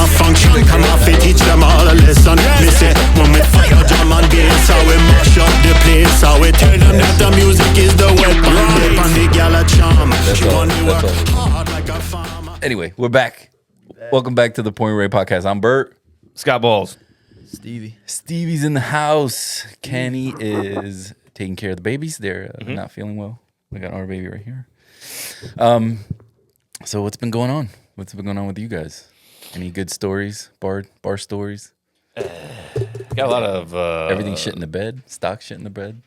malfunction. Come off it, teach them all a lesson. Listen, when we fire drum and bass, how we mash up the place, how we tell them that the music is the weapon. And the gal a charm. She want to work hard like a farmer. Anyway, we're back. Welcome back to the Point Ray Podcast. I'm Bert. Scott Balls. Stevie's in the house. Kenny is taking care of the babies. They're not feeling well. We got our baby right here. So what's been going on? What's been going on with you guys? Any good stories? Bar stories? Got a lot of Everything shit in the bed? Stock shit in the bed?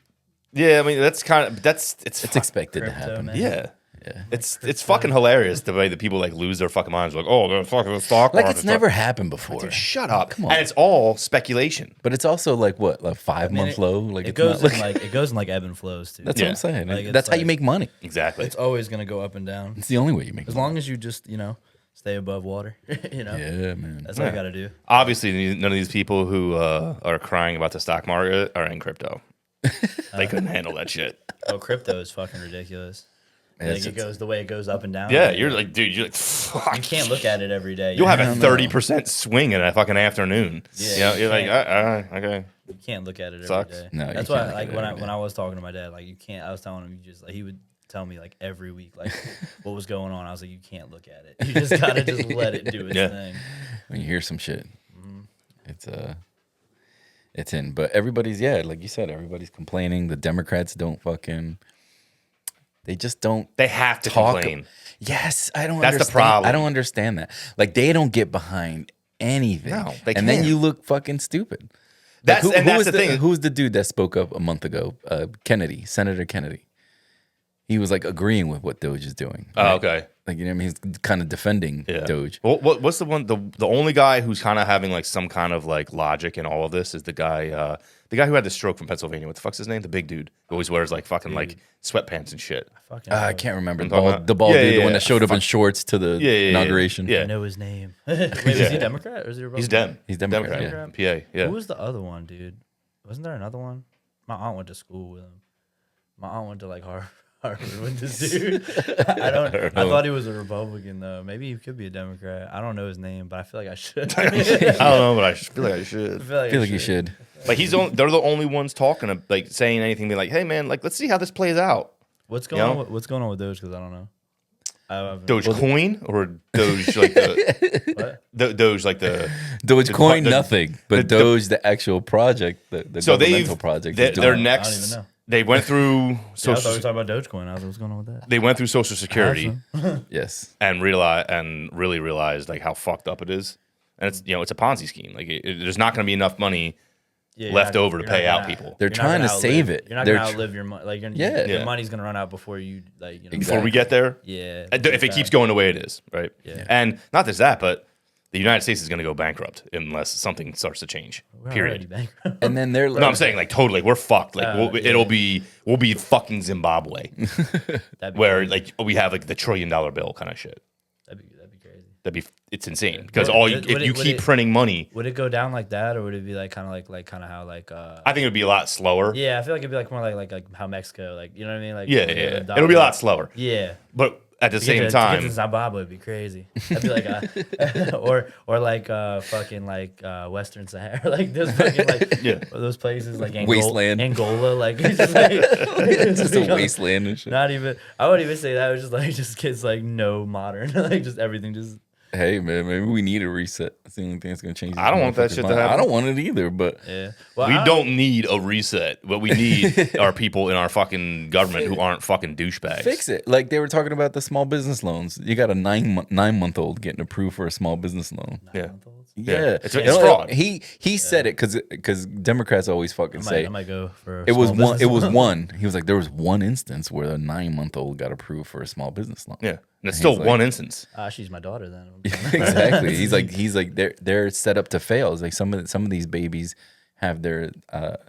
Yeah, I mean it's expected to happen. Man. Yeah. It's fucking hilarious the way that people like lose their fucking minds. Like, oh, the fucking stock Like market. it's never happened before. Dude, shut up. Come on. And it's all speculation. But it's also like what, like 5-month low? Like It it's goes not in like, it goes in like ebb and flows too. that's what I'm saying. Like, it's That's how you like- make money. Exactly. It's always gonna go up and down. It's the only way you make As money. long as you just stay above water. Yeah, man. That's all you gotta do. Obviously, none of these people who are crying about the stock market are in crypto. They couldn't handle that shit. Oh, crypto is fucking ridiculous. Like it goes the way it goes up and down. Yeah, you're like, dude, you're like, fuck. You can't look at it every day. You'll have a 30% swing in a fucking afternoon. Yeah, you're like, okay. You can't look at it every Sucks. day. No, you That's can't why, look like at it when every day. I was talking to my dad, like you can't. I was telling him, you just like he would tell me like every week like what was going on. I was like, you can't look at it. You just gotta just let it do its thing. When you hear some shit, it's in. But everybody's like you said, everybody's complaining. The Democrats don't fucking. They just don't. They have to talk. complain. Yes, I don't. That's the understand. problem. I don't understand that. Like they don't get behind anything. No, they and then can't. you look fucking stupid. That's Like, that's was the thing. Who's the dude that spoke up a month ago? Kennedy, Senator Kennedy. He was like agreeing with what Doge is doing. Oh, okay. Like, you know what I mean? He's kind of defending Doge. What's the one? The only guy who's kind of having like some kind of like logic in all of this is the guy who had the stroke from Pennsylvania. What the fuck's his name? The big dude who always wears like fucking like sweatpants and shit. I can't remember. I'm talking about- The bald Yeah, dude, yeah, the one yeah. that showed up in shorts to the inauguration. Yeah. I know his name. Wait, was he a Democrat or is he a Republican? He's Dem. He's Democrat, yeah. PA. Yeah. Who was the other one, dude? Wasn't there another one? My aunt went to school with him. My aunt went to like Harvard with this dude. I thought he was a Republican though. Maybe he could be a Democrat. I don't know his name, but I feel like I should. I don't know, but I feel like I should. I feel like you should. Like they're the only ones talking, like saying anything. Be like, hey man, like let's see how this plays out. What's going on? What's going on with Doge? Because I don't know. Dogecoin or Doge like the What? Doge like the Dogecoin, the- nothing. But Doge, the actual project, the so governmental project. is they're doing. next. I don't even know. They went through Yeah, I thought social. we were talking about Dogecoin. I was like, what's going on with that? They went through Social Security Yes. and really realized like how fucked up it is. And it's it's a Ponzi scheme. Like there's not going to be enough money Yeah, left you're not- over to you're not pay gonna- out people. They're you're not trying to gonna save outlive- it. You're not They're gonna tr- outlive your money. Like Yeah. your money's gonna run out before you Before we get there, Yeah. if it keeps going the way it is, right? Yeah. And not just that, but the United States is going to go bankrupt unless something starts to change. We're already Period. bankrupt. And then they're like, No, I'm saying like totally, we're fucked. Like yeah. we'll be fucking Zimbabwe, That'd be where crazy. like we have like the $1 trillion bill kind of shit. That'd be crazy. It's insane because Would if you would keep printing money, Would it go down like that, or would it be like kind of how like I think it would be a lot slower. yeah, I feel like it'd be like more like how Mexico, like you know what I mean, like Yeah, like yeah. the It'll be a lot slower. Yeah. But at the To same get time, to Zimbabwe would be crazy. That'd be like or like fucking like Western Sahara, like those fucking like those places like Wasteland. Angola, like it's just like it's just a wasteland and shit. Not even. I wouldn't even say that. It was just like just kids like no modern, like just everything just. Hey man, maybe we need a reset. That's the only thing that's gonna change. I don't want that shit to happen. I don't want it either. But Yeah. Well, we I don't need a reset. What we need are people in our fucking government who aren't fucking douchebags. fix it. Like they were talking about the small business loans. You got a 9-month-old getting approved for a small business loan. Yeah. Yeah, It's fraud. He said it because Democrats always fucking say I might go for. it was small one. It business was loan. one. He was like, there was one instance where a 9-month-old got approved for a small business loan. Yeah. And it's And still he's like- one instance. She's my daughter then. Exactly. He's like they're set up to fail. It's like some of these babies have their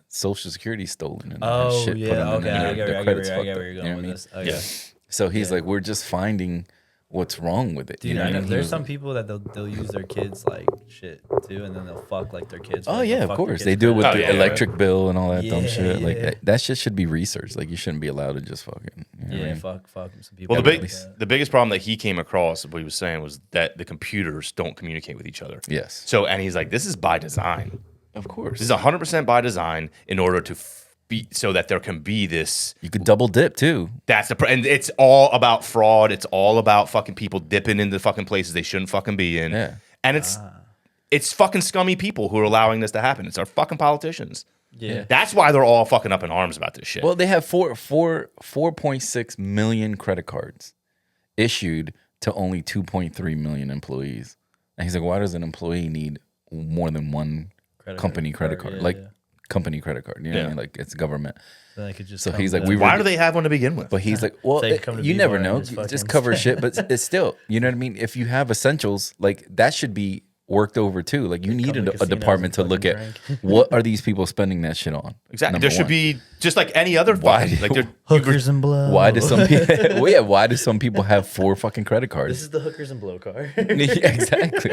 Social Security stolen and Oh shit yeah. put on them Okay. and I their get credits where fucked you're up, going you know with what I mean? this. Okay. Yeah. So he's like, we're just finding what's wrong with it. Dude, you know I what know mean? He there's was some like, people that they'll use their kids like shit too, and then they'll fuck like their kids. oh like, yeah, they'll of fuck their course kids' they do it with credit. the yeah, electric bill and all that dumb Yeah, shit. Like yeah. that shit should be researched. Like you shouldn't be allowed to just fucking. You Yeah, mean, fuck some people. Well, like that. the biggest problem that he came across, what he was saying, was that the computers don't communicate with each other. yes, So, and he's like, this is by design. of course. This is 100% by design in order to be so that there can be this. You could double dip too. And it's all about fraud. It's all about fucking people dipping into fucking places they shouldn't fucking be in. Yeah. And it's fucking scummy people who are allowing this to happen. It's our fucking politicians. Yeah. That's why they're all fucking up in arms about this shit. Well, they have 4.6 million credit cards issued to only 2.3 million employees. And he's like, why does an employee need more than one company credit card? Yeah, Like yeah. company credit card. You know what I mean? Like it's government. Then I could just So come he's like, to- we why were- do they have one to begin with? But he's like, well, They come to you B never Bar know. and just Just fucking- cover shit, but it's still, you know what I mean? If you have essentials, like that should be worked over too. Like you need come to a casinos department to and look at fucking what are these people spending that shit on. Exactly. Number There should one. be just like any other Why fucking, do- like there- hookers and blow. Why do some people? Well, yeah. Why do some people have 4 fucking credit This cards? is the hookers and blow card. Yeah, exactly.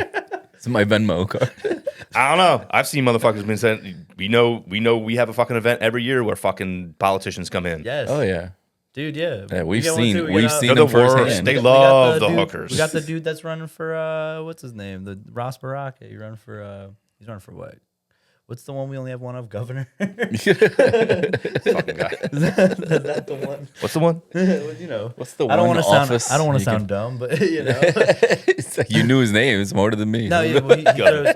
It's my Venmo card. I don't know. I've seen motherfuckers been saying we know we have a fucking event every year where fucking politicians come in. Yes. Oh yeah. Dude, yeah. Yeah, We we've get one seen- too. We we've got- seen They're them the worst. firsthand. They we got love the dude- hookers. We got the dude that's running for what's his name? The Ross Baraka. He's running for what? What's the one we only have one of? Governor. Fucking guy. Is that the one? What's the one? You know. What's the I don't one want to sound. office I don't want to you can- sound dumb, but you know. It's like you knew his name. It's smarter than me. No, yeah.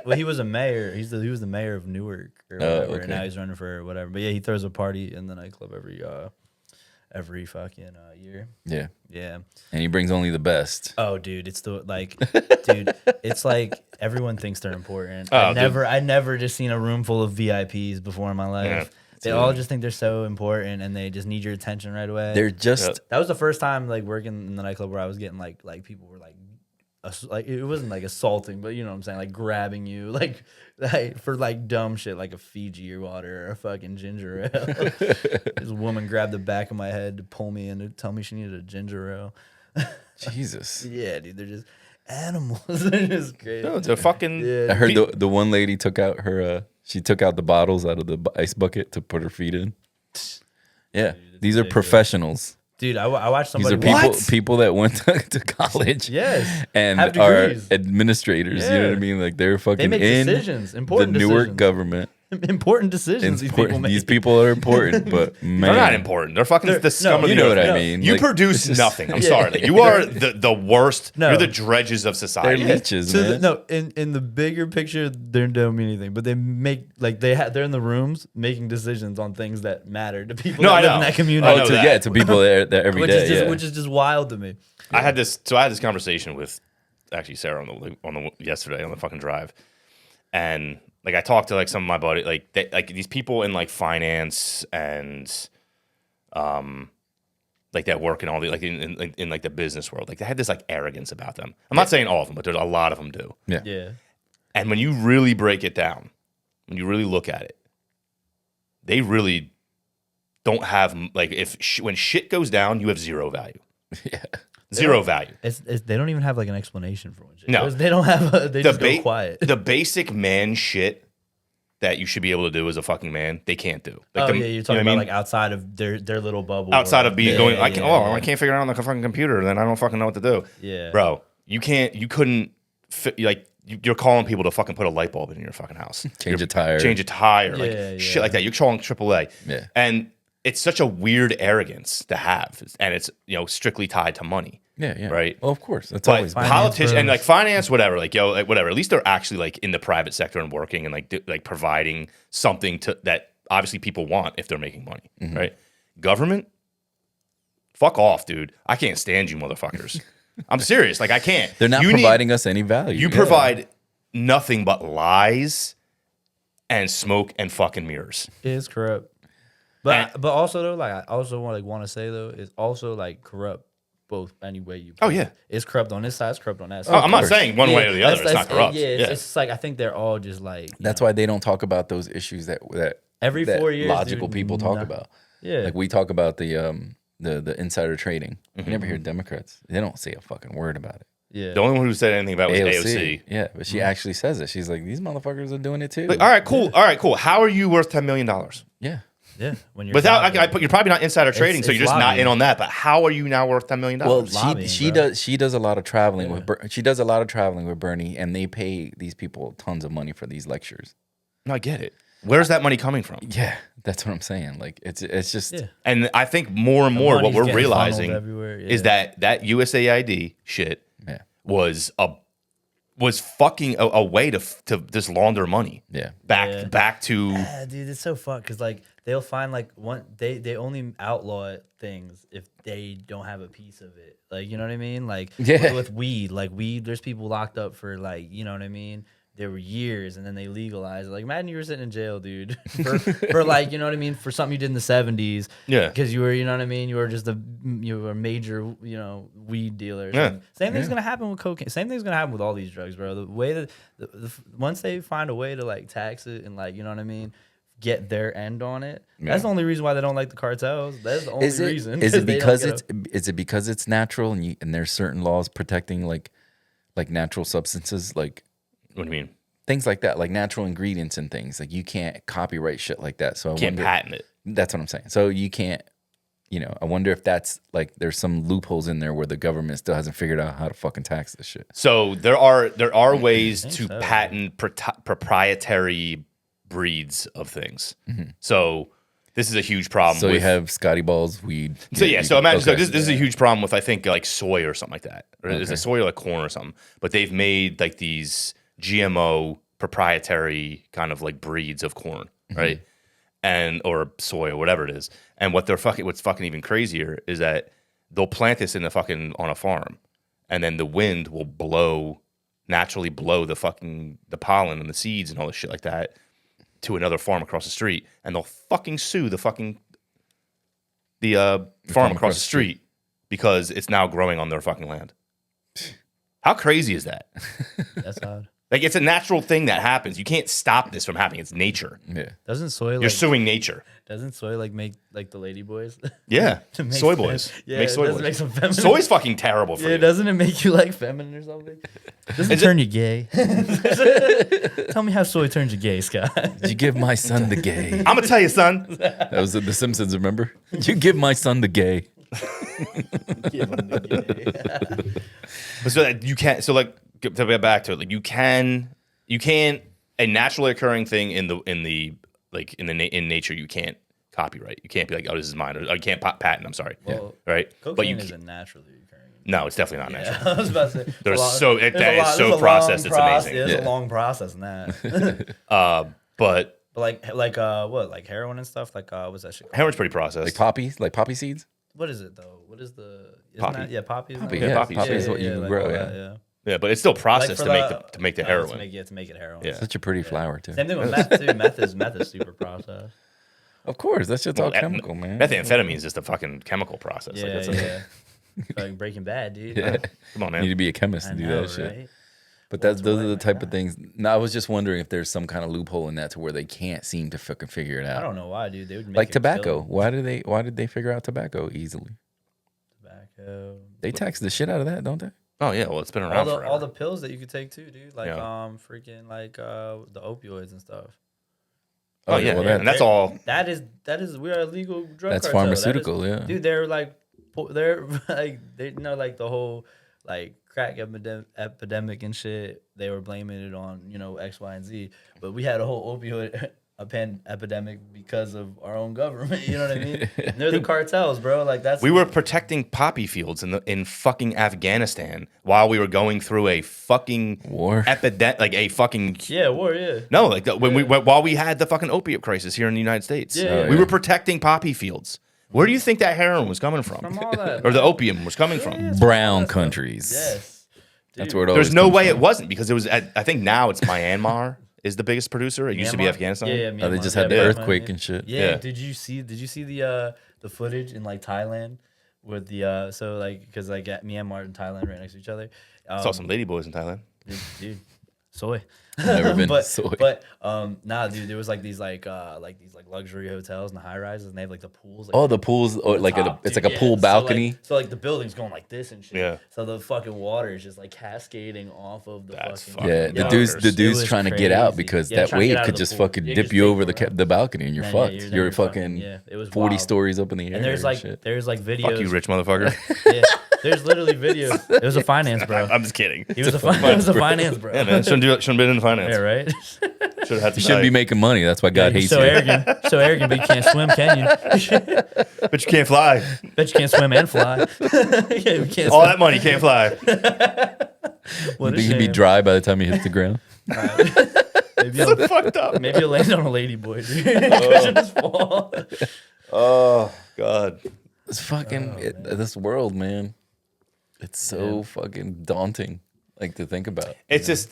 Well, he was a mayor. He was the mayor of Newark or whatever. okay. And now he's running for whatever. But yeah, he throws a party in the nightclub every fucking year. Yeah. Yeah. And he brings only the best. Oh, dude, it's dude, it's like everyone thinks they're important. Oh, I never just seen a room full of VIPs before in my life. Yeah. They all just think they're so important and they just need your attention right away. They're just That was the first time like working in the nightclub where I was getting like people were like it wasn't like assaulting, but you know what I'm saying, like grabbing you like for like dumb shit like a Fiji or water or a fucking ginger ale. This woman grabbed the back of my head to pull me in to tell me she needed a ginger ale. Jesus. Yeah, dude, they're just animals. They're just crazy. No, it's a fucking. Yeah. I heard the one lady took out her she took out the bottles out of the ice bucket to put her feet in. Yeah, these are professionals. Dude, I watched These somebody. are people that went to college. Yes. And Have are degrees. administrators. You know what I Yeah. mean? Like they're They fucking make in decisions, the important Newark decisions. government. Important decisions these people make. These people are important, but man, They're not important. They're fucking the scum of you the know what earth. I mean? You Like, produce it's just- nothing. I'm Yeah. sorry. Like, you are the worst. No. You're the dredges of They're society. leeches, So man. no, in the bigger picture, they don't mean anything, but they make like they're in the rooms making decisions on things that matter to people No, that I live know. in that I community. know to that. to people that every which day. is just yeah. which is just wild to me. I had this conversation with actually Sarah on the yesterday on the fucking drive, and like I talked to like some of my buddy like these people in like finance and like that work in all the like in like the business world, like they had this like arrogance about them. I'm not saying all of them, but there's a lot of them do. yeah. Yeah. And when you really break it down, when you really look at it, they really don't have like when shit goes down, you have zero value. Yeah. Zero value. It's they don't even have like an explanation for it. No. They don't have. They just go quiet. The basic man shit that you should be able to do as a fucking man, they can't do. Like Oh yeah, you're talking about what I mean? like outside of their little bubble. Outside of being going, I yeah. can't figure it out on the fucking computer, then I don't fucking know what to do. Yeah. Bro, you couldn't, you're calling people to fucking put a light bulb in your fucking house. Change a tire. Change a tire, like Yeah, shit yeah. like that. You're calling AAA. Yeah. And it's such a weird arrogance to have, and it's strictly tied to money. Yeah, yeah. Right. Well, of course. That's But always been. politicians and bros. like finance, whatever, like like whatever. At least they're actually like in the private sector and working and like providing something to that obviously people want if they're making money, Mm-hmm. right? Government, fuck off, dude. I can't stand you, motherfuckers. I'm serious. Like I can't. They're not You need- providing us any value. You Yeah. provide nothing but lies and smoke and fucking mirrors. It is corrupt. But also though, like I also want to say though, it's also like corrupt both any way you. Oh, put it. yeah. It's corrupt on this side. It's corrupt on that Oh, side. I'm not saying one way or the other. It's not corrupt. Yeah, it's just like I think they're all just like. That's why they don't talk about those issues that Every that 4 years, logical dude, people talk nah. about. Yeah. Like we talk about the insider trading. Mm-hmm. You never hear Democrats. They don't say a fucking word about it. Yeah. The only one who said anything about it was AOC. Yeah, but she Mm-hmm. actually says it. She's like, these motherfuckers are doing it too. Like, all right, cool. How are you worth $10 million? Yeah. Yeah, when you're Without, shopping. you're probably not insider trading, so it's you're just not lobbying. in on that. But how are you now worth $10 million? Well, lobbying, she bro. does a lot of traveling she does a lot of traveling with Bernie, and they pay these people tons of money for these lectures. No, I get it. Where's that money coming from? Yeah, that's what I'm saying. Like it's just Yeah. And I think more and more what money's we're getting realizing funneled everywhere, is yeah. that USAID shit yeah. was fucking a way to just launder money. Yeah. Back to Yeah, dude, it's so fucked because like they'll find like they only outlaw things if they don't have a piece of it. Like, you know what I mean? Like with weed, there's people locked up for like, you know what I mean? There were years and then they legalized it. Like, imagine you were sitting in jail, dude, for like, you know what I mean? For something you did in the 70s. Yeah. Because you were, you know what I mean? You were a major, you know, weed dealer. Yeah. Same thing's going to happen with cocaine. Same thing's going to happen with all these drugs, bro. The way that, once they find a way to like tax it and like, you know what I mean? Get their end on it. Yeah. That's the only reason why they don't like the cartels. That's the only reason. Is it they because don't get is it because it's natural and there's certain laws protecting like natural substances, like what do you mean? things like that, like natural ingredients and things. Like you can't copyright shit like that. So I Can't wonder, patent it. That's what I'm saying. So you can't, I wonder if that's like there's some loopholes in there where the government still hasn't figured out how to fucking tax this shit. So there are ways to so. patent proprietary breeds of things. So this is a huge problem. So you have Scotty Balls, weed. So yeah, so imagine okay. this is a huge problem with I think like soy or something like that. Or is it soy or like corn or something? But they've made like these GMO proprietary kind of like breeds of corn, right? And or soy or whatever it is. And what's fucking even crazier is that they'll plant this on a farm, and then the wind will naturally blow the pollen and the seeds and all this shit like that to another farm across the street, and they'll fucking sue the farm across the street because it's now growing on their fucking land. How crazy is that? That's odd. Like, it's a natural thing that happens. You can't stop this from happening. It's nature. Yeah. Doesn't soy like You're suing nature. Doesn't soy like make like the lady boys? Yeah. To make Soy fem- boys. Yeah, Make it soy doesn't boys. make some feminine. Soy's fucking terrible for Yeah, you. doesn't it make you like feminine or something? Doesn't Is turn you gay. Tell me how soy turns you gay, Scott. You give my son the gay. I'm going to tell you, son. That was The Simpsons, remember? You give my son the gay. Give him the gay. But so that you can't, so like, to get back to it, like you can't, a naturally occurring thing in nature, you can't copyright. You can't be like, oh, this is mine. Or you can't patent, I'm sorry. Well, Right? Cocaine isn't naturally occurring. No, it's definitely not natural. Yeah, I was about to say. That is so processed, it's amazing. Yeah, it's Yeah. a long process in that. But But what, like heroin and stuff? Like, what's that shit called? heroin's pretty processed. Like poppy seeds? What is it, though? What is the... Isn't Poppy. That, yeah, poppy. isn't Poppy, that- yeah. poppy Poppy seeds. is what you can like grow, all yeah. that, yeah. Yeah, but it's still processed for to make the heroin. To make it heroin. Yeah. Such a pretty flower, too. Same thing with meth, too. Meth is super processed. Of course, that's just all Well, chemical, man. Methamphetamine is just a fucking chemical process. Yeah, Like, yeah. Like Breaking Bad, dude. Yeah. Come on, You need to man. be a chemist I to do know, that shit. right? But What's those are right the like type of that? things. No, I was just wondering if there's some kind of loophole in that to where they can't seem to fucking figure it I out. don't know why, dude. They would make Like it tobacco. kill Why did they figure out tobacco easily? tobacco. They tax the shit out of that, don't they? Oh yeah, well it's been around forever. All the pills that you could take too, dude. Like Yeah. freaking like the opioids and stuff. Oh yeah, well, and that's all. That is we are a legal drug. That's cartel. pharmaceutical, yeah. Dude, they're like they know like the whole like crack epidemic and shit. They were blaming it on X, Y, and Z, but we had a whole opioid epidemic because of our own government. You know what I mean? They're the cartels, bro. Like that's We were protecting poppy fields in fucking Afghanistan while we were going through a fucking War. epidemic, like a fucking war, yeah. no, like while we had the fucking opiate crisis here in the United States. Yeah. We were protecting poppy fields. Where do you think that heroin was coming from? From all that, Or the opium was coming from? it's Brown all that countries. Yes. That's Dude. where it There's always no comes way from. it wasn't because it was. I think now it's Myanmar is the biggest producer. It used to be Myanmar? Afghanistan. Yeah, Oh, they Myanmar. just had the Yeah, earthquake Myanmar. and shit. Yeah. Yeah. Did you see the footage in like Thailand with the so like because like Myanmar and Thailand right next to each other? Saw some ladyboys in Thailand. Dude, Soy. Never been to but, soy. But nah, dude, there was like these luxury hotels and the high rises, and they have like the pools. Like, Oh, the pools, or like top, it's dude, like a pool yeah. balcony. So like the building's going like this and shit. Yeah. So the fucking water is just like cascading off of the That's fucking. fucking Yeah, the bonkers. dude's was trying to get out crazy. because Yeah, that trying to get wave out of could the just pool. fucking Yeah, dip just you take over around. the balcony and you're Then, yeah, fucked. then You're fucking- fucking yeah, it was 40 wild. stories up in the air. And there's like shit. videos. Fuck you, rich motherfucker. Yeah, there's literally videos. It was a finance bro. I'm just kidding. He was a finance bro. Yeah, man. Shouldn't have been in finance. Yeah, right. Should have had You some shouldn't be value. making money. That's why God You're hates so you. arrogant, but you can't swim, can you? But you can't fly. Bet you can't swim and fly. Yeah, we can't. All swim. that money you can't fly. What You a think he'd be shame. dry by the time he hits the ground? Maybe you'll, Fucked up. maybe you'll land on a lady boy, dude. You'll just fall. Oh God. It's fucking this world, man. It's so fucking daunting, like to think about. It's just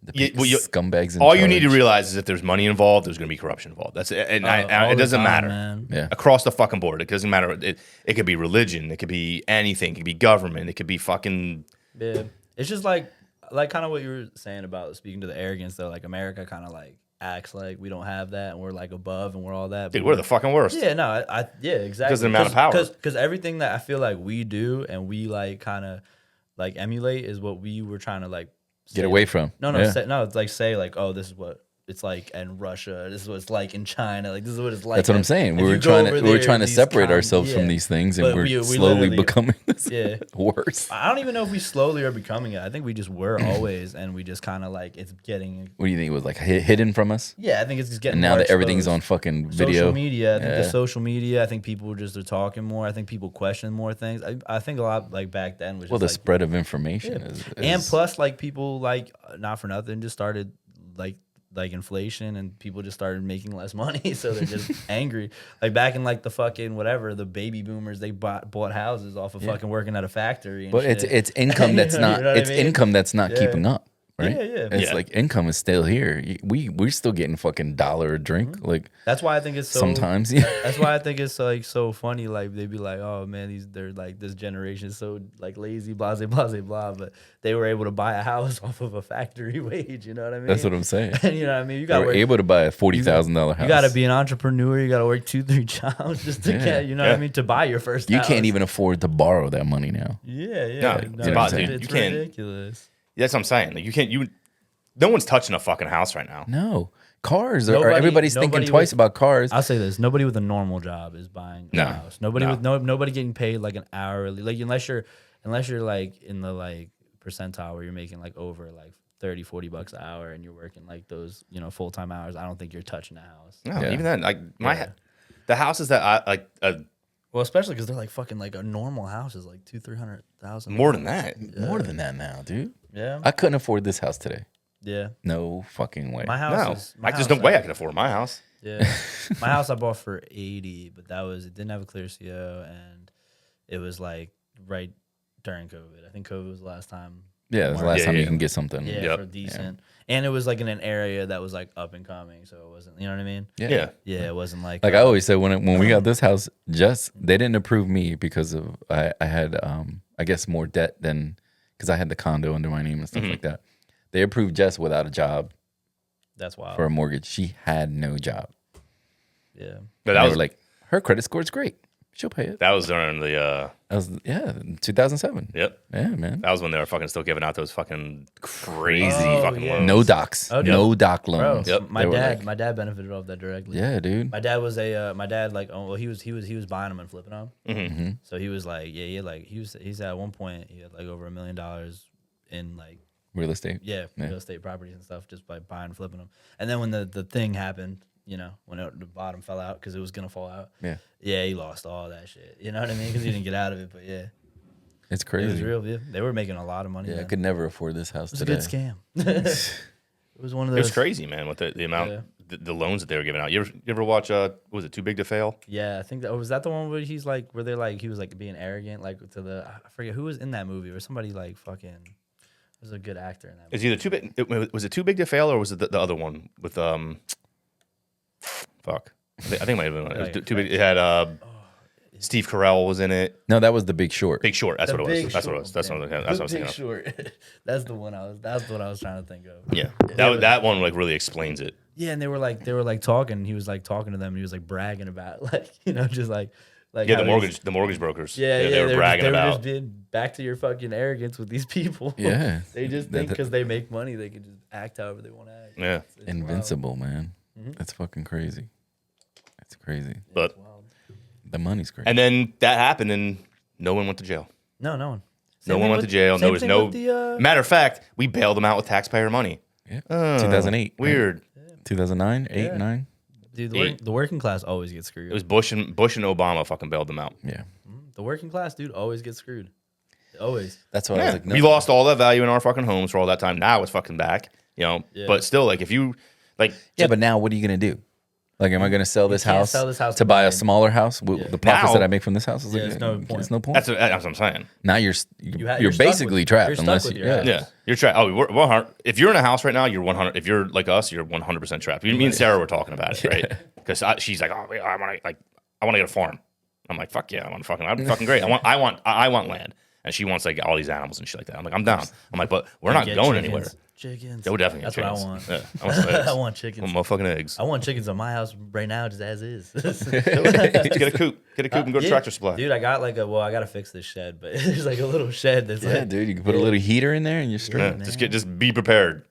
The you- big well, you- scumbags. In all you need to charge. realize is if there's money involved, there's going to be corruption involved. That's it. And All it the doesn't time, matter. man. Yeah. Across the fucking board. It doesn't matter. It could be religion. It could be anything. It could be government. It could be fucking. Yeah, it's just like kind of what you were saying about speaking to the arrogance though. Like America kind of like acts like we don't have that and we're like above and we're all that. Dude, we're the fucking worst. Yeah, no, yeah, exactly. Because of the amount of power. Because everything that I feel like we do and we like kind of like emulate is what we were trying to like Get say, away from. No, Yeah. it's like say like, oh, this is what it's like in Russia. This is what it's like in China. Like this is what it's like. That's what I'm If saying. you We're go trying over to we're there, trying to these separate com- ourselves from yeah. these things, and But we're we slowly literally- becoming this Yeah. worse. I don't even know if we slowly are becoming it. I think we just were always, and we just kind of like it's getting. What do you think it was like hidden from us? Yeah, I think it's just getting. And now more that everything's exposed. on fucking video, Social media. I think Yeah. the social media. I think people just are talking more. I think people question more things. I think a lot like back then was well, just the like, spread of information is and plus like people like not for nothing just started like inflation and people just started making less money, so they're just angry. Like back in like the fucking whatever, the baby boomers, they bought houses off of fucking working at a factory. And but shit. it's income that's You know not what I it's mean? income that's not Yeah. keeping up, right? Yeah, yeah. It's Yeah. like income is still here. We're still getting fucking $1 a drink, like That's why I think it's so. sometimes. Yeah. That's why I think it's like so funny. Like they'd be like, "Oh man, they're like this generation is so like lazy, blah blah blah blah." But they were able to buy a house off of a factory wage. You know what I mean? That's what I'm saying. And you know what I mean? You They got were able to buy a $40,000 house. You got to be an entrepreneur. You got to work 2-3 jobs just to Yeah. get. You know what I mean? To buy your first. You house. can't even afford to borrow that money now. Yeah, yeah. No, No, it's it's, about, dude. it's You can't- ridiculous. That's what I'm saying. Like you can't. No one's touching a fucking house right now. No. Cars Nobody- everybody's thinking nobody twice with- about cars. I'll say this: nobody with a normal job is buying a No. house. Nobody No. with nobody getting paid like an hourly, like unless you're like in the like percentile where you're making like over like $30-$40 an hour and you're working like those full time hours. I don't think you're touching a house. No, Yeah. even then, like Yeah. the houses that I like, Well, especially because they're like fucking like a normal house is like 200,000-300,000. more than that. More than that now, dude. Yeah, I couldn't afford this house today. yeah. No fucking way. My No, house is. My there's house no way I can afford my house. Yeah, my house I bought for 80, but it didn't have a clear CO, and it was like right during COVID. I think COVID was the last time. Yeah, that's the last Yeah, time you yeah. can get something. Yeah, Yep. for decent, and it was like in an area that was like up and coming, so it wasn't. You know what I mean? Yeah. Yeah, it wasn't like. Like I always said, when we got this house, they didn't approve me because of I had I guess more debt than because I had the condo under my name and stuff like that. They approved Jess without a job That's wild. for a mortgage. She had no job. Yeah, But And that they was were like, her credit score is great. She'll pay it. that was during the That was 2007. yep. Yeah, man. That was when they were fucking still giving out those fucking crazy Oh, fucking yeah. loans. No docs. Oh, no yep. doc bro. loans. Yep. My They were dad, like, my dad benefited off that directly. yeah, dude. My dad was my dad like he was buying them and flipping them. Mm-hmm. So he was like he said at one point he had like over $1 million in like Real estate. Yeah, Yeah. real estate properties and stuff just by buying and flipping them. And then when the thing happened, when the bottom fell out because it was gonna fall out. Yeah. Yeah, he lost all that shit. You know what I mean? Because he didn't get out of it. But yeah, It's it crazy. was real. Yeah, they were making a lot of money. Yeah, I then. could never afford this house It was a today. good scam. It was one of It those. was crazy, man, with the amount, Yeah. the loans that they were giving out. You ever watch? Was it Too Big to Fail? Yeah, I think was that the one where he's like, where they're like, he was like being arrogant, like to the I forget who was in that movie, or somebody like fucking was a good actor in that. It's movie. either Too Big. Was it Too Big to Fail or was it the other one with Fuck. I think it might have been. It was Like, Too Big. It had Steve Carell was in it. No, that was The Big Short. Big Short. That's The what it was. Big That's what it Short. was. That's what I was thinking of. Short. That's the one That's what I was trying to think of. Yeah, that one like really explains it. Yeah, and they were like talking. He was like talking to them. And he was like bragging about like just like Yeah, how the mortgage brokers. Yeah, they were bragging they were about. just being back to your fucking arrogance with these people. Yeah. They just think because they make money, they can just act however they want to act. Yeah, It's Invincible, man. Mm-hmm. That's fucking crazy. That's crazy. but wild. The money's crazy. and then that happened, and no one went to jail. No one. No one went to jail. There was no. The, Matter of fact, we bailed them out with taxpayer money. Yeah. Oh, 2008. Weird. 2009, 8, Yeah. 9. dude, the working class always gets screwed. It was Bush and Obama fucking bailed them out. Yeah. The working class, dude, always gets screwed. Always. That's why I was like, no. We lost all that value in our fucking homes for all that time. Now it's fucking back. Yeah. But still, like if you like, Yeah, but now what are you going to do? Like, am I going to sell this can't house, sell this house to to buy buy- a smaller house? The profits Now- that I make from this house is like, there's no point. There's no point. that's what I'm saying. Now you're you're stuck basically with- trapped you're stuck unless with you, your house. Yeah, you're trapped. Oh, we're if you're in a house right now, you're 100. If you're like us, you're 100% trapped. Me and Sarah were talking about it, right? Because she's like, oh, I want to get a farm. I'm like, fuck yeah, I'm fucking great. I want land, and she wants like all these animals and shit like that. I'm like, I'm down. I'm like, but we're not Get going chickens. anywhere. Chickens. Yeah, we're definitely That's getting what I want. chickens. Yeah, I want some eggs. I want chickens. I want motherfucking eggs. I want chickens on my house right now, just as is. Just get a coop and go to Yeah. Tractor Supply. Dude, I got I got to fix this shed, but there's like a little shed that's yeah, like, dude, you can put a little heater in there and you're straight. Yeah, just be prepared.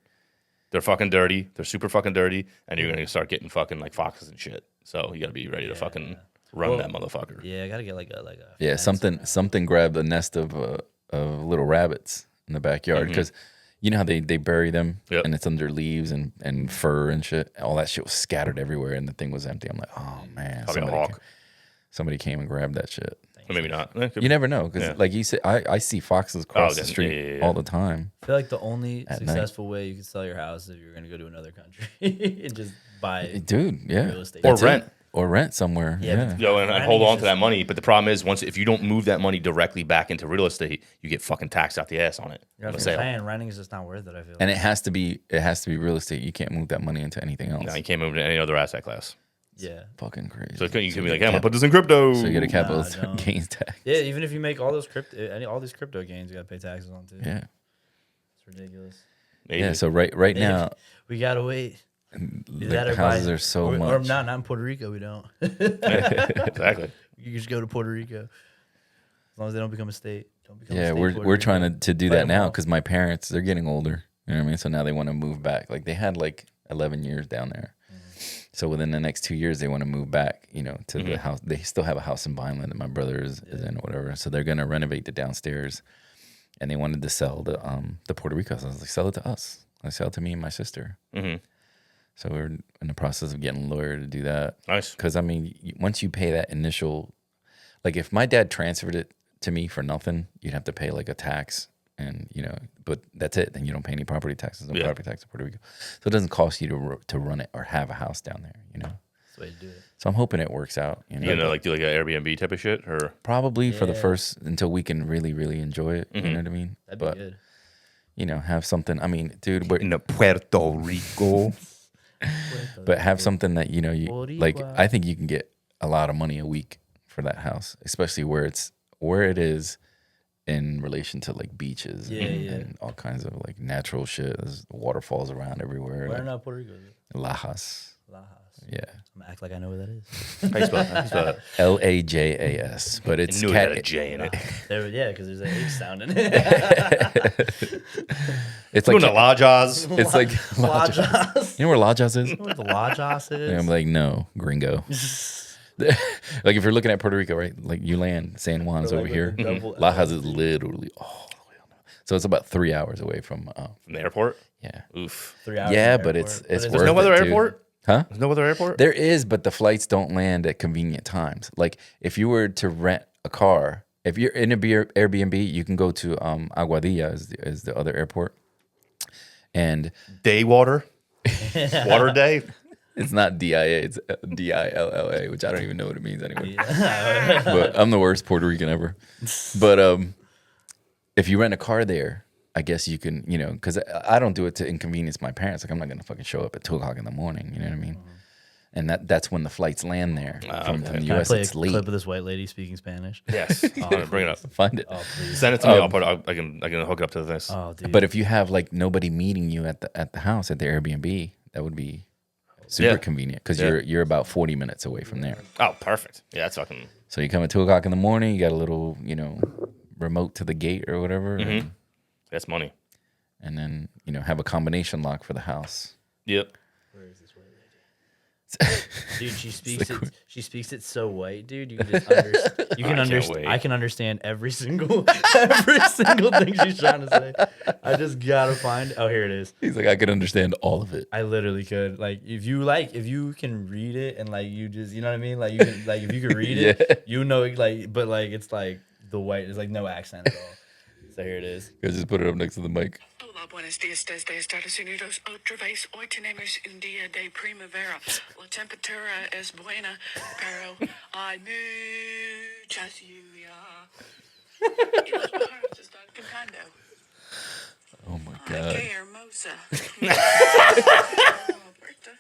They're fucking dirty. They're super fucking dirty, and you're gonna start getting fucking like foxes and shit. So you gotta be ready to fucking run that motherfucker. yeah, I got to get like a Yeah, fence. something grabbed a nest of little rabbits in the backyard because you know how they bury them Yep. and it's under leaves and fur and shit. All that shit was scattered everywhere and the thing was empty. I'm like, oh man, Probably a hawk. somebody came and grabbed that shit. Or maybe not. Eh, could You be. never know because, Yeah. like you said, I see foxes cross the yeah, street yeah. all the time. I feel like the only At successful way you can sell your house is if you're going to go to another country and just buy Dude, yeah, real estate. Or That's it. rent. Or rent somewhere. Yeah, Yeah, but- Yo, and Renting hold is on to just- that money. But the problem is, if you don't move that money directly back into real estate, you get fucking taxed out the ass on it. You're on the not sale. saying renting is just not worth it, I feel. and it has to be real estate. You can't move that money into anything else. No, you can't move to any other asset class. Yeah. Fucking crazy. So you can be like, hey, I'm gonna put this in crypto. So you get a capital don't. gains tax. Yeah, even if you make all those all these crypto gains, you got to pay taxes on too. Yeah. It's ridiculous. Maybe. Yeah. So right now, We got to wait. the That or houses buy- are so or, much. Or not in Puerto Rico, we don't. Exactly. You just go to Puerto Rico. As long as they don't become a state. Don't become a Yeah, state, we're Puerto trying Rico. to do Let that 'em now off. because my parents, they're getting older. You know what I mean? So now they want to move back. Like they had like 11 years down there. So within the next 2 years, they want to move back, you know, to the house. They still have a house in Vineland that my brother is in or whatever. So they're going to renovate the downstairs. And they wanted to sell the Puerto Rico. So I was like, sell it to us. Like, sell it to me and my sister. Mhm. So we're in the process of getting a lawyer to do that. Nice. Because, I mean, once you pay that initial, like if my dad transferred it to me for nothing, you'd have to pay like a tax and, you know, but that's it. Then you don't pay any property taxes, no Yeah. property tax in Puerto Rico. So it doesn't cost you to run it or have a house down there, you know. That's the way to do it. So I'm hoping it works out. You know, You gonna like do like an Airbnb type of shit, or probably for the Yeah. first until we can really, really enjoy it. You know what I mean? That'd but be good. you know, have something. I mean, dude, we're, in the Puerto Rico? but have something that you know, you like. Boricua. I think you can get a lot of money a week for that house, especially where it is in relation to like beaches and all kinds of like natural shit. There's waterfalls around everywhere. Where Like, in Puerto Rico is it? Lajas. Lajas. Yeah. I'm gonna act like I know where that is. How you spell it? How you spell it? LAJAS. But I it's knew it had a J in it. There, yeah, because there's an H sound in it. it's Doing like the Lajas. it's like Lajas. you know where Lajas is? You know what the Lajas is? And I'm like, no, gringo. Like if you're looking at Puerto Rico, right? Like you land San Juan's Or over like here. with a double Lajas is literally all the way on the. So it's about 3 hours away from. From the airport? Yeah. Oof. 3 hours. Yeah, from the but airport. it's But worth There's no it, other dude. airport? Huh? There's no other airport? There is, but the flights don't land at convenient times. Like if you were to rent a car, if you're in a Airbnb, you can go to Aguadilla is the other airport, and Day water? Water day? it's not DIA, it's DILLA, which I don't even know what it means anymore. But I'm the worst Puerto Rican ever. But if you rent a car there, I guess you can, you know, because I don't do it to inconvenience my parents. Like I'm not gonna fucking show up at 2:00 in the morning. You know what I mean? and that's when the flights land there from the Can I U.S. play It's a late. clip of this white lady speaking Spanish? Yes. Bring it up. Find it. Oh, please. Send it to me. I'll put it, I can hook it up to this. Oh, dude. But if you have like nobody meeting you at the house at the Airbnb, that would be super convenient because you're about 40 minutes away from there. Oh, perfect. Yeah, that's fucking. So you come at 2:00 in the morning, you got a little remote to the gate or whatever, That's money. and then have a combination lock for the house. Yep. Where is this white lady? Dude, she speaks it. She speaks it so white, dude. You can just understand. I can understand every single thing she's trying to say. I just gotta find. Oh, here it is. He's like, I could understand all of it. I literally could. Like, if you can read it and like you just, you know what I mean? Like you can, like if you can read it, but like it's like the white. There's like no accent at all. So here it is. You guys just put it up next to the mic. Hola, buenos días desde Estados Unidos. Otra vez, hoy tenemos un día de primavera. La temperatura es buena, pero hay muchas lluvias. Y los pájaros están cantando. Oh my Ay, god. qué hermosa.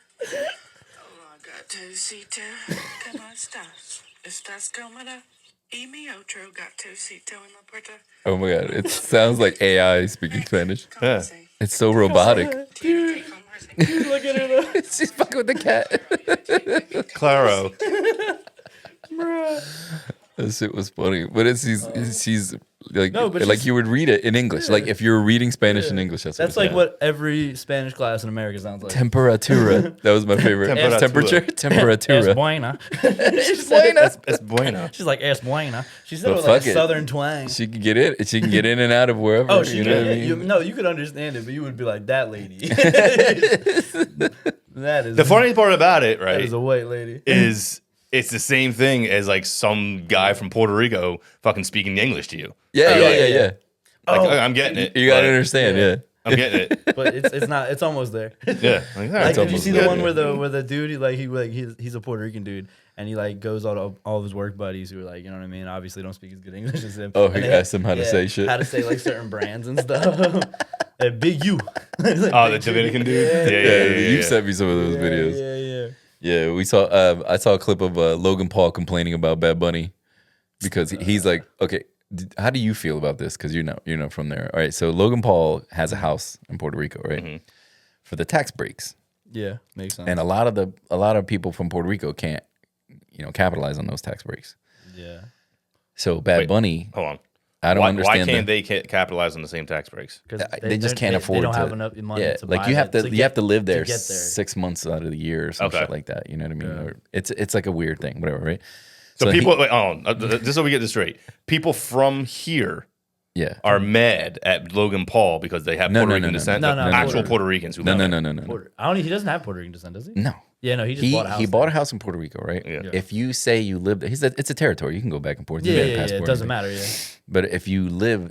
Hola, gatosito. ¿Cómo estás? ¿Estás cómoda? Y mi otro gatosito en la puerta. Oh my god. It sounds like AI speaking Spanish. Yeah. It's so robotic. Dude. Look at her though. She's fucking with the cat. Claro. That shit was funny. But she's like, No, but like she's- you would read it in English. Like if you're reading Spanish in English, that's That's what like what every Spanish class in America sounds like. Temperatura. That was my favorite. Temperatura. Temperature. Es Temperatura. buena. It's bueno. She's like, es buena. She said But it with like fuck a it. southern twang. She can get in. She can get in and out of wherever. Oh, she you know what I did. mean? No, you could understand it, but you would be like, that lady. That is The funny part about it, that right, is a white lady. is it's the same thing as like some guy from Puerto Rico fucking speaking English to you. Yeah, Like, yeah. Like, I'm getting it. You gotta but understand. Yeah. I'm getting it. But it's not. It's almost there. Yeah. Like, all right, Like, did you almost see there, the one yeah. where the dude he's a Puerto Rican dude and he like goes out to all of his work buddies who are like, you know what I mean, obviously don't speak as good English as him. Oh, And he they- asked him how to say shit. how to say like certain brands and stuff. And Big U. It's like, Oh, Big the U. Dominican dude? Yeah, Yeah. You sent me some of those videos. Yeah. Yeah, we saw. I saw a clip of Logan Paul complaining about Bad Bunny because he's like, okay, how do you feel about this? Because you're not from there. All right, so Logan Paul has a house in Puerto Rico, right? For the tax breaks, Yeah, makes sense. and a lot of people from Puerto Rico can't, capitalize on those tax breaks. Yeah. So Bad Wait, Bunny, Hold on. I don't Why understand. can't they capitalize on the same tax breaks? Because They just can't afford They don't to. have enough money Yeah, to like buy you have it, to have to live there get there. 6 months out of the year or some Okay. shit like that. You know what I mean? Or it's like a weird thing, whatever, right? So he- people, wait, hold on. Just so we get this straight, people from here yeah. are mad at Logan Paul because they have No, Puerto no, Rican no, no. descent. No, the no, actual Puerto- Puerto Ricans who No, live no, there. no. I don't. He doesn't have Puerto Rican descent, does he? No. Yeah, no. He just bought a house. He bought a there. house in Puerto Rico, right? Yeah. If you say you live there, it's a territory. You can go back and forth. You Yeah, got a yeah. passport It and doesn't everything. matter. Yeah. But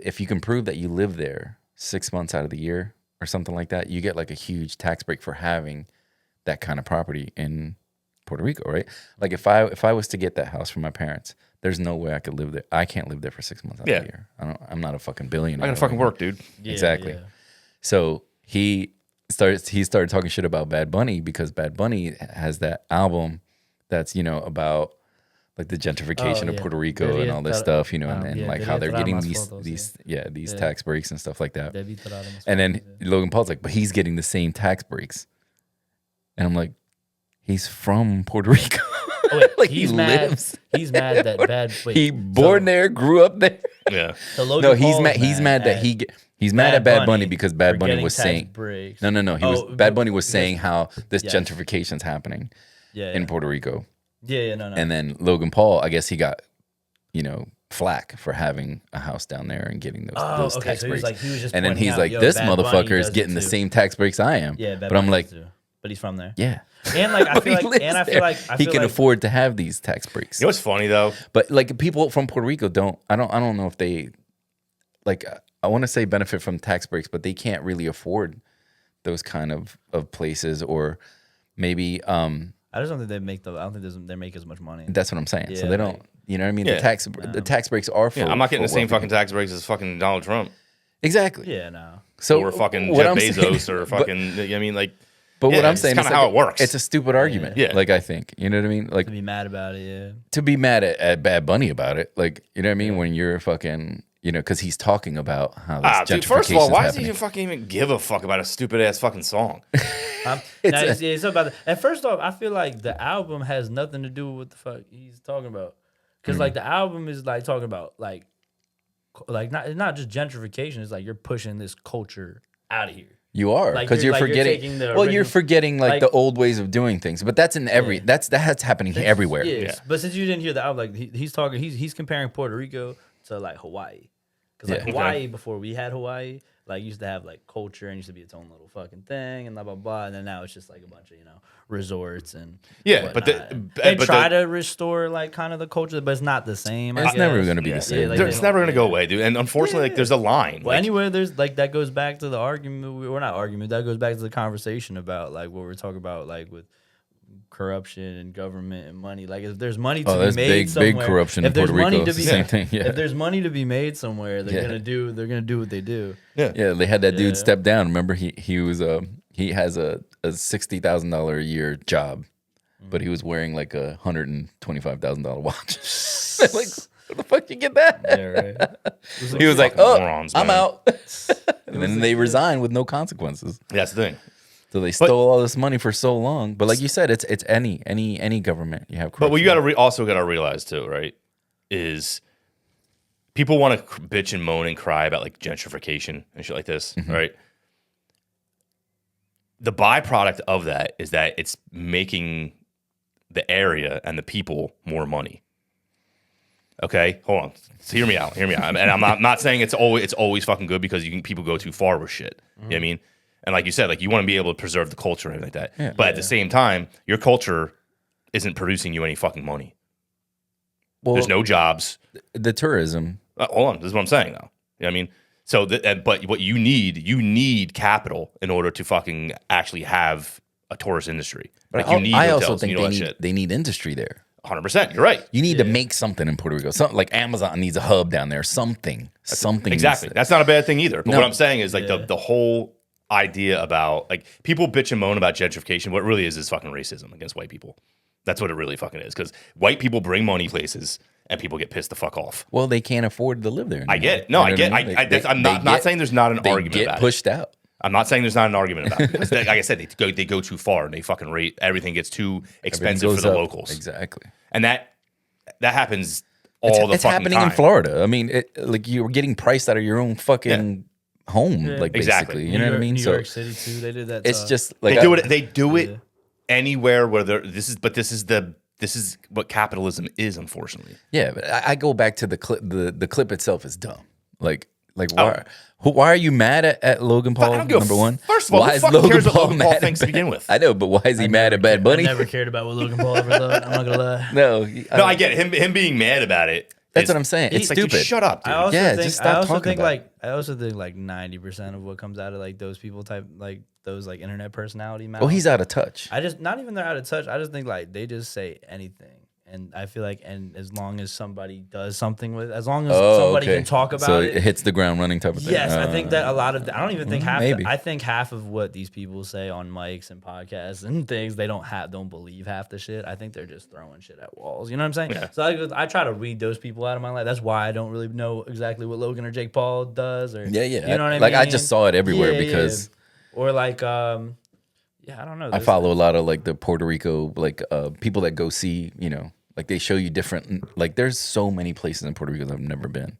if you can prove that you live there 6 months out of the year or something like that, you get like a huge tax break for having that kind of property in Puerto Rico, right? Like if I was to get that house from my parents, there's no way I could live there. I can't live there for 6 months out of the year. I'm not a fucking billionaire. I gotta fucking work, dude. Yeah, Exactly. yeah. So he started talking shit about Bad Bunny because Bad Bunny has that album that's about like the gentrification of yeah. Puerto Rico and all this stuff, and yeah, like how they're debería getting traer these más fotos, these Yeah. tax breaks and stuff like that. Debí traer más And then fotos, Logan Paul's like, but he's getting the same tax breaks, and I'm like, he's from Puerto Rico. Oh, wait, like he's he mad. lives. He's mad that bad. Wait, He born there, grew up there. Yeah. So Logan No, he's Paul's mad. He's mad that he's mad at Bad Bunny because Bad for Bunny getting was tax saying breaks. no. Bad Bunny was because- saying how this Yes. gentrification's happening yeah, in Puerto Rico, yeah, no. and then Logan Paul, I guess he got flack for having a house down there and getting those okay, tax so he was breaks. like, he was just And then pointing he's out, like, yo, this Bad Bunny motherfucker is does it getting the too. same tax breaks I am. Yeah, Bad but I'm Bunny like, does too. But he's from there. yeah. And like I But feel he like, lives and I feel there. like he can afford to have these tax breaks. You know what's funny though? But like people from Puerto Rico don't. I don't know if they like. I want to say benefit from tax breaks, but they can't really afford those kind of places, or maybe I just don't think they make I don't think they make as much money. that's what I'm saying. So Yeah, they don't. like- You know what I mean? Yeah. The tax breaks are for. Yeah, I'm not getting the for same working. fucking tax breaks as fucking Donald Trump Exactly. Yeah, no. So or fucking what Jeff I'm Bezos saying- or but- fucking. I mean, like But what Yeah, I'm saying it's is kinda how it works. It's a stupid argument. Yeah. Like I think, you know what I mean? Like To be mad about it, yeah. to be mad at Bad Bunny about it, like you know what I mean? When you're fucking, you know, because he's talking about how this gentrification dude, first of all, why does happening. he even give a fuck about a stupid ass fucking song? It's about that. And first off, I feel like the album has nothing to do with what the fuck he's talking about. Because like the album is like talking about like not just gentrification. It's like you're pushing this culture out of here. You are Like, because you're- you're like, you're forgetting. taking the Well, you're original- forgetting like the old ways of doing things. But that's in every. Yeah. That's happening everywhere. Yes. But since you didn't hear the album, like he's talking, he's comparing Puerto Rico to like Hawaii. Because like Yeah. Hawaii, before we had Hawaii, like used to have like culture and used to be its own little fucking thing and blah blah blah. And then now it's just like a bunch of resorts and Yeah, but whatnot. They but try to restore like kind of the culture, but it's not the same. It's I never guess. going to be the same. Yeah, like, it's never gonna go away, dude. And unfortunately, like there's a line. Well, like, anyway, there's like that goes back to the argument. We're not argument. That goes back to the conversation about like what we're talking about, like with corruption and government and money. Like if there's money to be there's made somewhere, big corruption if in there's Puerto money Rico. to It's be the same thing. Yeah. if there's money to be made somewhere, they're gonna do what they do. Yeah, they had that dude Yeah. step down. Remember, he was he has a $60,000 a year job, but he was wearing like $125,000 watch. Like, where the fuck you get that? Yeah, right. He was like, fucking "Oh, morons, I'm man." out," and then they resigned with no consequences. That's the thing. So they stole all this money for so long. But like you said, it's any government you have. But what you corruption. got to also got to realize too, right? Is people want to bitch and moan and cry about like gentrification and shit like this, right? The byproduct of that is that it's making the area and the people more money. Okay, hold on. So hear me out. Hear me out. And I'm not saying it's always fucking good because people go too far with shit. You know what I mean? And like you said, like you want to be able to preserve the culture and everything like that. But at the same time, your culture isn't producing you any fucking money. Well, There's no jobs. the tourism. Hold on, this is what I'm saying though. You know what I mean? So, but what you need capital in order to fucking actually have a tourist industry. Like you need I hotels, also think you know they that need shit. they need industry there. 100%. You're right. You need to make something in Puerto Rico. Something like Amazon needs a hub down there. Something. Exactly. That's not a bad thing either. But No. what I'm saying is like the whole idea about like people bitch and moan about gentrification. What it really is fucking racism against white people. That's what it really fucking is. Because white people bring money places and people get pissed the fuck off. Well, they can't afford to live there anymore. I get it. No, You know I get. what mean? I'm not saying there's not an they argument get about pushed it. out. I'm not saying there's not an argument about it. Because like I said, they go too far and they fucking rate everything gets too expensive for Goes the up. locals. Exactly. And that happens all the it's fucking happening time. in Florida. I mean, like you're getting priced out of your own fucking home, like Exactly. basically. You know what I mean? New So York City too. They did that. it's just like They do it anywhere where this is what capitalism is, unfortunately. Yeah, but I go back to the clip. The clip itself is dumb. Like why are you mad at Logan Paul? I don't give Number one. First of all, why who is fucking cares what Logan Paul mad thinks to at- begin with? I know, but why is he mad at Bad Bunny? I never cared about what Logan Paul ever thought. I'm not gonna lie. No, No, I get it. Him being mad about it. That's what I'm saying. It's like, dude, stupid. shut up, dude. I also Yeah, think, just stop talking about it. I also think like 90% of what comes out of like those people type like those like internet personality mouths. Well, he's out of touch. I just not even they're out of touch. I just think like they just say anything. And I feel like, and as long as somebody does something with, as long as somebody can talk about so it, it hits the ground running type of thing. yes, I think that a lot of, I don't even think half. maybe. I think half of what these people say on mics and podcasts and things, they don't believe half the shit. I think they're just throwing shit at walls. You know what I'm saying? Yeah. So I try to read those people out of my life. That's why I don't really know exactly what Logan or Jake Paul does, or Yeah. you know what I mean? Like I just saw it everywhere Yeah, because or like yeah, I don't know. I follow a lot of like the Puerto Rico like people that go see, like they show you different, like there's so many places in Puerto Rico that I've never been.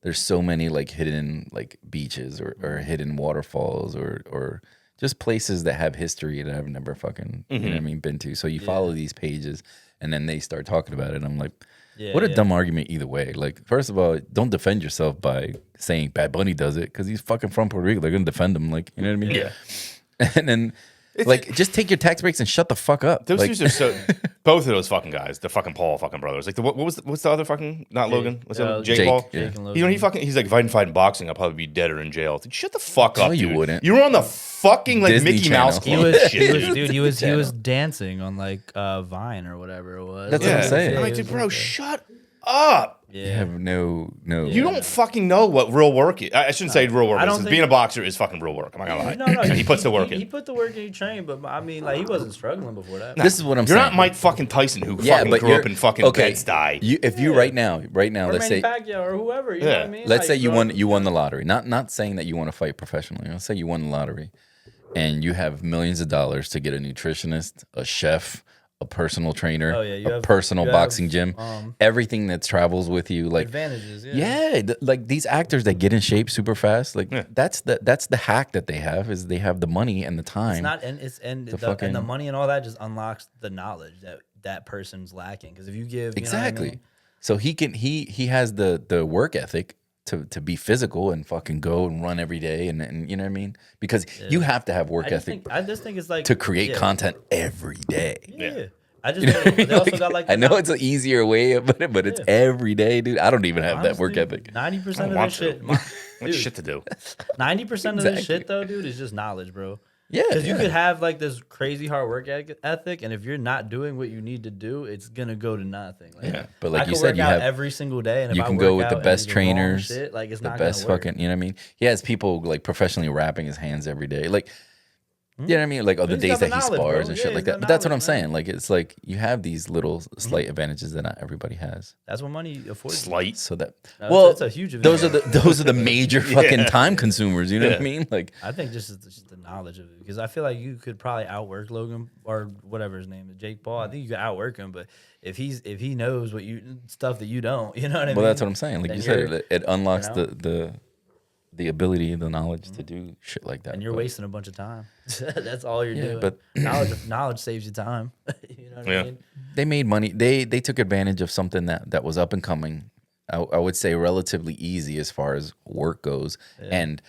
There's so many like hidden like beaches or hidden waterfalls or just places that have history that I've never fucking, you know what I mean, been to. So you follow these pages and then they start talking about it. And I'm like, what a dumb argument either way. Like, first of all, don't defend yourself by saying Bad Bunny does it because he's fucking from Puerto Rico. They're going to defend him. Like, you know what I mean? Yeah. And then just take your tax breaks and shut the fuck up. Those like, dudes are so. Both of those fucking guys, the fucking Paul fucking brothers. Like, what's the other fucking not Logan? What's the other? Jake Paul. yeah. Jake and Logan. He's like, if I didn't fight in boxing, I'll probably be dead or in jail. Like, shut the fuck up, you dude. wouldn't. You were on the fucking like Disney Mickey Channel. Mouse He Club. was, shit, dude. He was Channel. dancing on like Vine or whatever it was. That's what I'm saying. I'm like, dude, bro, shut up. You have no. You don't fucking know what real work is. I shouldn't say real work I is. don't think- Being a boxer is fucking real work. I'm not gonna lie. No, he puts the work He in. put the work in. He trained, but I mean, like he wasn't struggling before that. This is what I'm You're saying. not Mike fucking Tyson who Yeah, fucking but grew you're up in fucking Bed-Stuy. If you right now, Or let's say Manny Pacquiao or whoever. You know what I mean? let's Like, say you bro, won the lottery. Not saying that you want to fight professionally. Let's say you won the lottery, and you have millions of dollars to get a nutritionist, a chef, a personal trainer, a personal boxing gym, everything that travels with you, like advantages. like these actors that get in shape super fast, like that's the hack that they have is they have the money and the time. It's not, and the money and all that just unlocks the knowledge that person's lacking. Because if you give exactly, you know what I mean? So he has the work ethic to be physical and fucking go and run every day and you know what I mean, because you have to have work ethic. I just think it's like to create content every day. Yeah. I just think they also got like I know it's an easier way of it, but it's every day, dude. I don't even have that work ethic. 90% of this shit, dude, shit to do. 90% of this shit though, dude, is just knowledge, bro. Yeah, because you could have like this crazy hard work ethic, and if you're not doing what you need to do, it's gonna go to nothing. Like, but like I you could said, work you out have every single day, and if you I can work go with out the and best do the wrong trainers, shit, like it's the not best gonna work. fucking. You know what I mean? He has people like professionally wrapping his hands every day, like. You know what I mean? Like, the He's days got the that he knowledge, spars bro. and Yeah, shit like he's got that. But that's what I'm knowledge, man. saying. Like, it's like you have these little slight advantages that not everybody has. That's what money affords. Slight. So that It's a huge those are advantage. those are the major fucking time consumers. You know what I mean? Like, I think just the knowledge of it, because I feel like you could probably outwork Logan or whatever his name is, Jake Paul. I think you could outwork him, but if he knows what stuff that you don't, you know what I mean? well, that's what I'm saying. Like Then you said, you're- it unlocks you know? the ability, the knowledge to do shit like that. And you're But- wasting a bunch of time. That's all you're doing. but- knowledge saves you time. You know what I mean? They made money. They took advantage of something that was up and coming. I would say relatively easy as far as work goes, and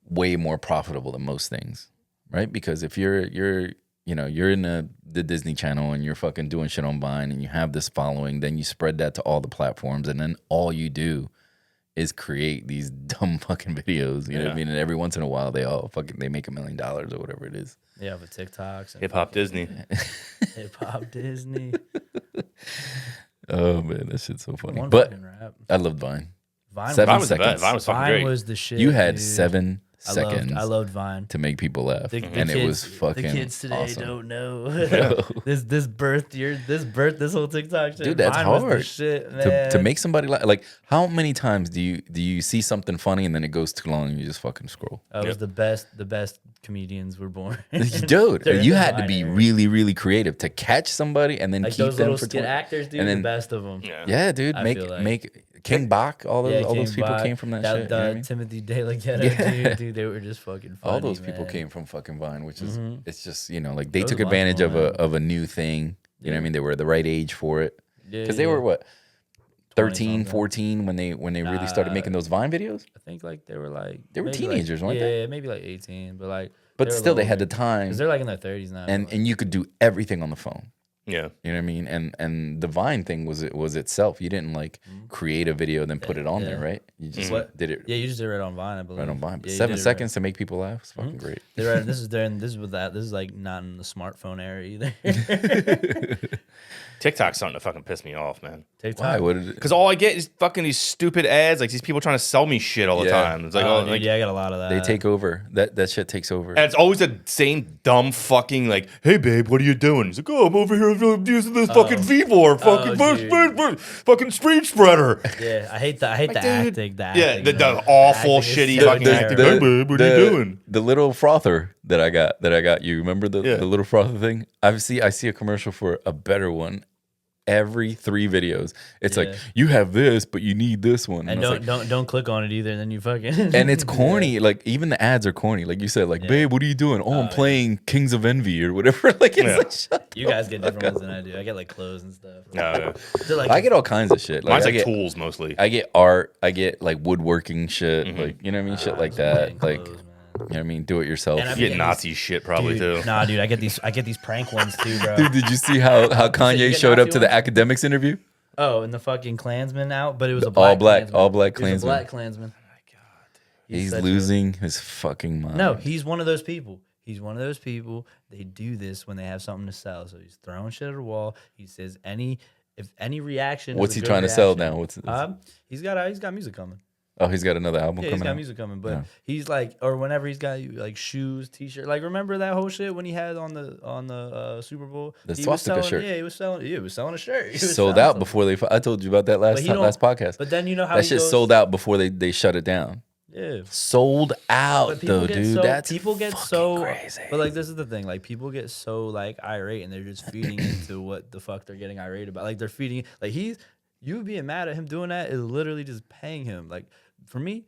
way more profitable than most things, right? Because if you're in the Disney Channel and you're fucking doing shit on Vine and you have this following, then you spread that to all the platforms, and then all you do is create these dumb fucking videos. You know what I mean? And every once in a while they make $1 million or whatever it is. Yeah, with TikToks and Hip hop Disney. hip hop Disney. Oh man, that shit's so funny. One But fucking rap. I loved Vine. Vine 7 Vine was the best. seconds. Vine was fucking Vine great. was the shit. You had dude. 7 seconds. I loved Vine. to make people laugh, The and it kids- was fucking The kids today awesome. don't know this whole TikTok shit. Dude, that's Vine was the hard. shit, to man. make somebody laugh. Like, how many times do you see something funny and then it goes too long and you just fucking scroll? It was the best comedians were born. Dude, During you the had to Vine be era. really, really creative to catch somebody and then like keep those them little for skit 20 actors, dude. and then- The best of them. Yeah, dude, I feel like. make King Bach. All those King people Bach, came from that shit. You know what I mean? Timothy De La Ghetto, dude, they were just fucking funny. All those people man. came from fucking Vine, which is it's just like they Those took Vine advantage of boys. a new thing. You know what I mean? They were the right age for it because they Yeah. were what 13, 20-something. 14 when they really started making those Vine videos. I think like they were like They were maybe, teenagers, like, weren't yeah, they? Yeah, maybe like 18, but like. But still, they had the time, because they're like in their 30s now. and you could do everything on the phone. Yeah. You know what I mean? And the Vine thing was itself. You didn't like create a video then put it on there, right? You just did it Yeah, you just did it on Vine, I believe. right on Vine. But Yeah, you 7 did it seconds to make people laugh is fucking great. Right. This is like not in the smartphone era either. TikTok's starting to fucking piss me off, man. TikTok. Why? What did it? Because all I get is fucking these stupid ads, like these people trying to sell me shit all the Yeah. time. It's like, Oh, oh, dude, like, yeah, I got a lot of that. They take over. That shit takes over. and it's always the same dumb fucking like, hey babe, what are you doing? He's like, oh, I'm over here using this fucking Vivor, fucking speed spreader. Yeah, I hate the acting. The Yeah, acting, the man. awful acting is shitty so fucking terrible. acting. Hey babe, what are you doing? The little frother that I got you. Remember the little frother thing? I see a commercial for a better one every 3 videos. It's like, you have this, but you need this one. And I was like, don't click on it either. And then you fucking and it's corny. Like, even the ads are corny. Like you said, like, babe, what are you doing? Oh, I'm playing Kings of Envy or whatever. Like, it's like, shut up. You guys get different ones than I do. I get like clothes and stuff. No, yeah. They're like, I get all kinds of shit. Mine's I like get, tools mostly. I get art. I get like woodworking shit. Like, you know what I mean? Shit like that. Like, clothes, man. you know what I mean? Do it yourself. And I You mean, get Nazi shit probably too. Nah, dude, I get these prank ones too, bro. Dude, did you see how Kanye get showed up Nazi to the ones? academics interview? Oh, and the fucking Klansman out, but it was a black All black Klansman. all black It was a Klansman. black Klansman. He's such a- losing his fucking mind. No, he's one of those people. He's one of those people. They do this when they have something to sell. So he's throwing shit at a wall. He says any if any reaction. What's is a he good trying to sell reaction- now? What's He's got music coming. Oh, he's got another album Yeah, coming he's got out. music coming, but Yeah. he's like, or whenever he's got like shoes, t-shirt, like remember that whole shit when he had on the Super Bowl, The he was swastika selling, shirt. Yeah, he was selling a shirt. He was Sold selling out something. before they. I told you about that But he don't- last podcast. But then you know how That he shit goes, sold out before they shut it down. Yeah. Sold out But people though, get dude. so That's people get fucking so crazy. But like this is the thing, like people get so like irate and they're just feeding into what the fuck they're getting irate about. Like they're feeding like you being mad at him doing that is literally just paying him. Like for me,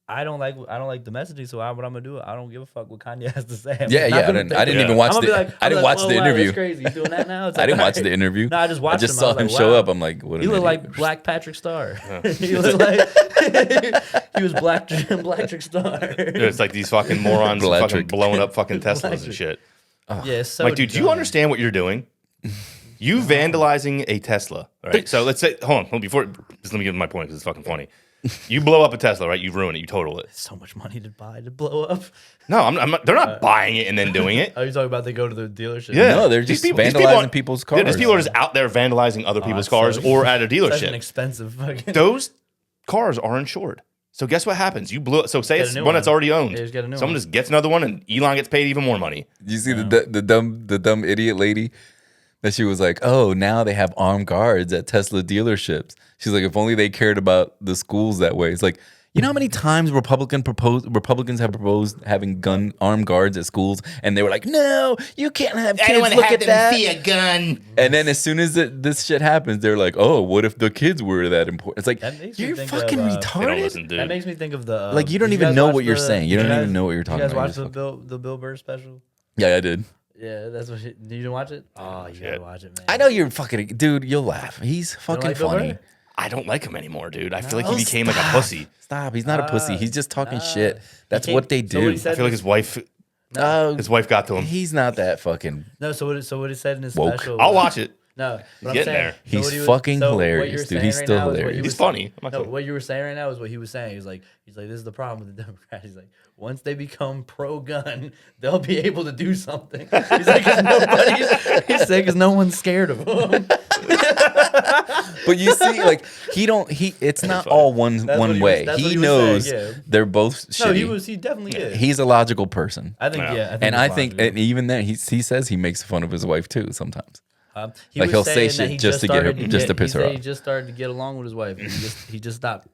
I don't like the messaging, so what I'm gonna do? I don't give a fuck what Kanye has to say. I'm Yeah, not yeah. I gonna didn't, think I didn't it. even watch I'm gonna the. be like, I I'm didn't like, watch "Oh, the wow, interview. That's crazy. He's doing that now. It's I like, didn't watch alright. the interview. No, I just watched I just him. saw was him like, show wow. up. I'm like, what? He an looked idiot. like Black Patrick Star. He looked like he was Black Star. It's like these fucking morons fucking Blatrick. blowing up fucking Teslas and Blatrick. shit. Yeah, so Like, dude, do you dumb. understand what you're doing? You vandalizing a Tesla, right? So let's say, hold on, before, just let me get to my point because it's fucking funny. You blow up a Tesla, right? You ruin it, you total it. So much money to buy to blow up. No, I'm not, they're not buying it and then doing it. Are you talking about they go to the dealership? Yeah. No, they're These just people- these people vandalizing are- people's Yeah, cars. these people are just out there vandalizing other people's cars or at a Such an dealership. expensive fucking. Those cars are insured. So guess what happens? You blew it. So say Get a it's new one that's one. already owned. Yeah, just get a new Someone one. just gets another one and Elon gets paid even more money. You see the dumb idiot lady that she was like, oh, now they have armed guards at Tesla dealerships. She's like, if only they cared about the schools that way. It's like, you know how many times Republicans have proposed having armed guards at schools, and they were like, no, you can't have kids look at that. a gun. And then as soon as this shit happens, they're like, oh, what if the kids were that important? It's like, That makes me you're think fucking of, They don't retarded. listen, dude. That makes me think of the. Like, you don't did even guys know watch what you're saying. You did don't even guys- know what you're talking did you about. guys You're watch just the Bill Burr special? Yeah, I did. Yeah, that's what. You didn't watch it? Oh, you Shit. gotta watch it, man. I know you're fucking dude. You'll laugh. He's fucking like Bill funny. Burr? I don't like him anymore, dude. I feel like Oh, he became like a stop. pussy. Stop. He's not a pussy. He's just talking shit. That's came- what they so what do. he said I feel like his wife No, got to him. he's not that fucking. No, so what he said in his Woke. special. I'll watch it. No, but I'm getting saying- there. so He's what he fucking what hilarious, you're dude. saying He's right still now is what hilarious. he He's was- funny. I'm not No, saying- what you were saying right now is what he was saying. He's like, this is the problem with the Democrats. He's like, once they become pro-gun, they'll be able to do something. He's like, because no one's scared of them. But you see, like it's not all one That's what he way. was- that's what He he was knows saying, yeah. they're both shitty. No, he definitely is. He's a logical person. I think, yeah. And I he's think, logical. and even then, he says he makes fun of his wife too sometimes. He like, was he'll say saying that shit just to get her- started just to piss he her said off. He just started to get along with his wife. And he just stopped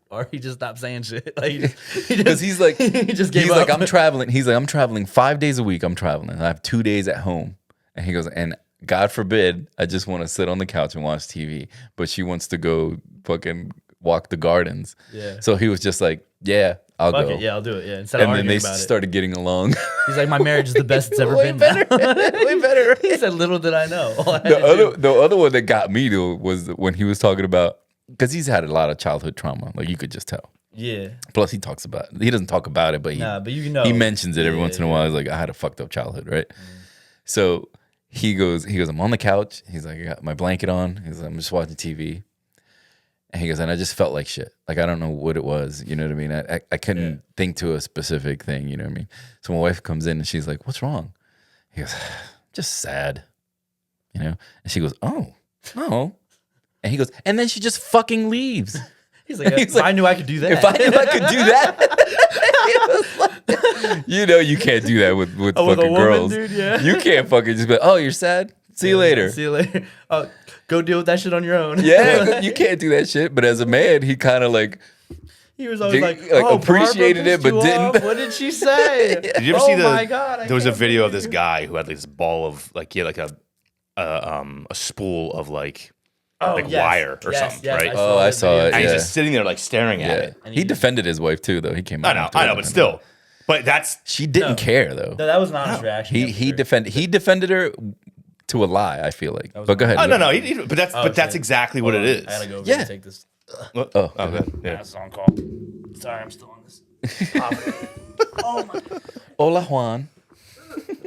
saying shit. Like he just, Because he's like, he just gave he's up. like, I'm traveling. He's like, I'm traveling 5 days a week. I'm traveling. I have 2 days at home. And he goes, and God forbid, I just want to sit on the couch and watch TV. But she wants to go fucking walk the gardens. Yeah. So he was just like, yeah, I'll Fuck go. it, yeah, I'll do it. Yeah, instead And of then arguing they about started getting along. it, he's like, my marriage is the best it's ever Way been. better. Now. Way better. He said, little did I know. All I had to do- The other one that got me though was when he was talking about, because he's had a lot of childhood trauma, like you could just tell. Yeah. Plus he doesn't talk about it, but But you know. he mentions it every Yeah, once in a while. He's like, I had a fucked up childhood, right? So he goes, I'm on the couch. He's like, I got my blanket on. He's like, I'm just watching TV. And he goes, and I just felt like shit. Like, I don't know what it was. You know what I mean? I couldn't think to a specific thing. You know what I mean? So my wife comes in and she's like, what's wrong? He goes, just sad. You know? And she goes, oh. And he goes, and then she just fucking leaves. He's like, He's if like, I knew I could do that. If I knew I could do that. You know you can't do that with with fucking a woman, girls. dude, yeah. You can't fucking just be like, oh, you're sad? See you later. See you later. Oh, go deal with that shit on your own. Yeah, you can't do that shit. But as a man, he kind of like, He was always like, Like, oh, appreciated Barbara it, but pissed you didn't. off? What did she say? Did you ever oh see my God, there was a can't video of believe this it. guy who had like this ball of like he had like a spool of like Yes, wire or yes, something, yes, right? Oh, I that saw video. it. And he's Yeah. just sitting there like staring at yeah. it. He defended his wife too, though. He came out. I know, but still. But that's She didn't care though. No, that was an honest reaction. He defended her to a lie. I feel like. But go ahead. oh no, but that's shit. exactly what it is. I gotta go over Yeah. and take this Oh, okay. Yeah. song call. Sorry, I'm still on this. Oh my. Hola Juan.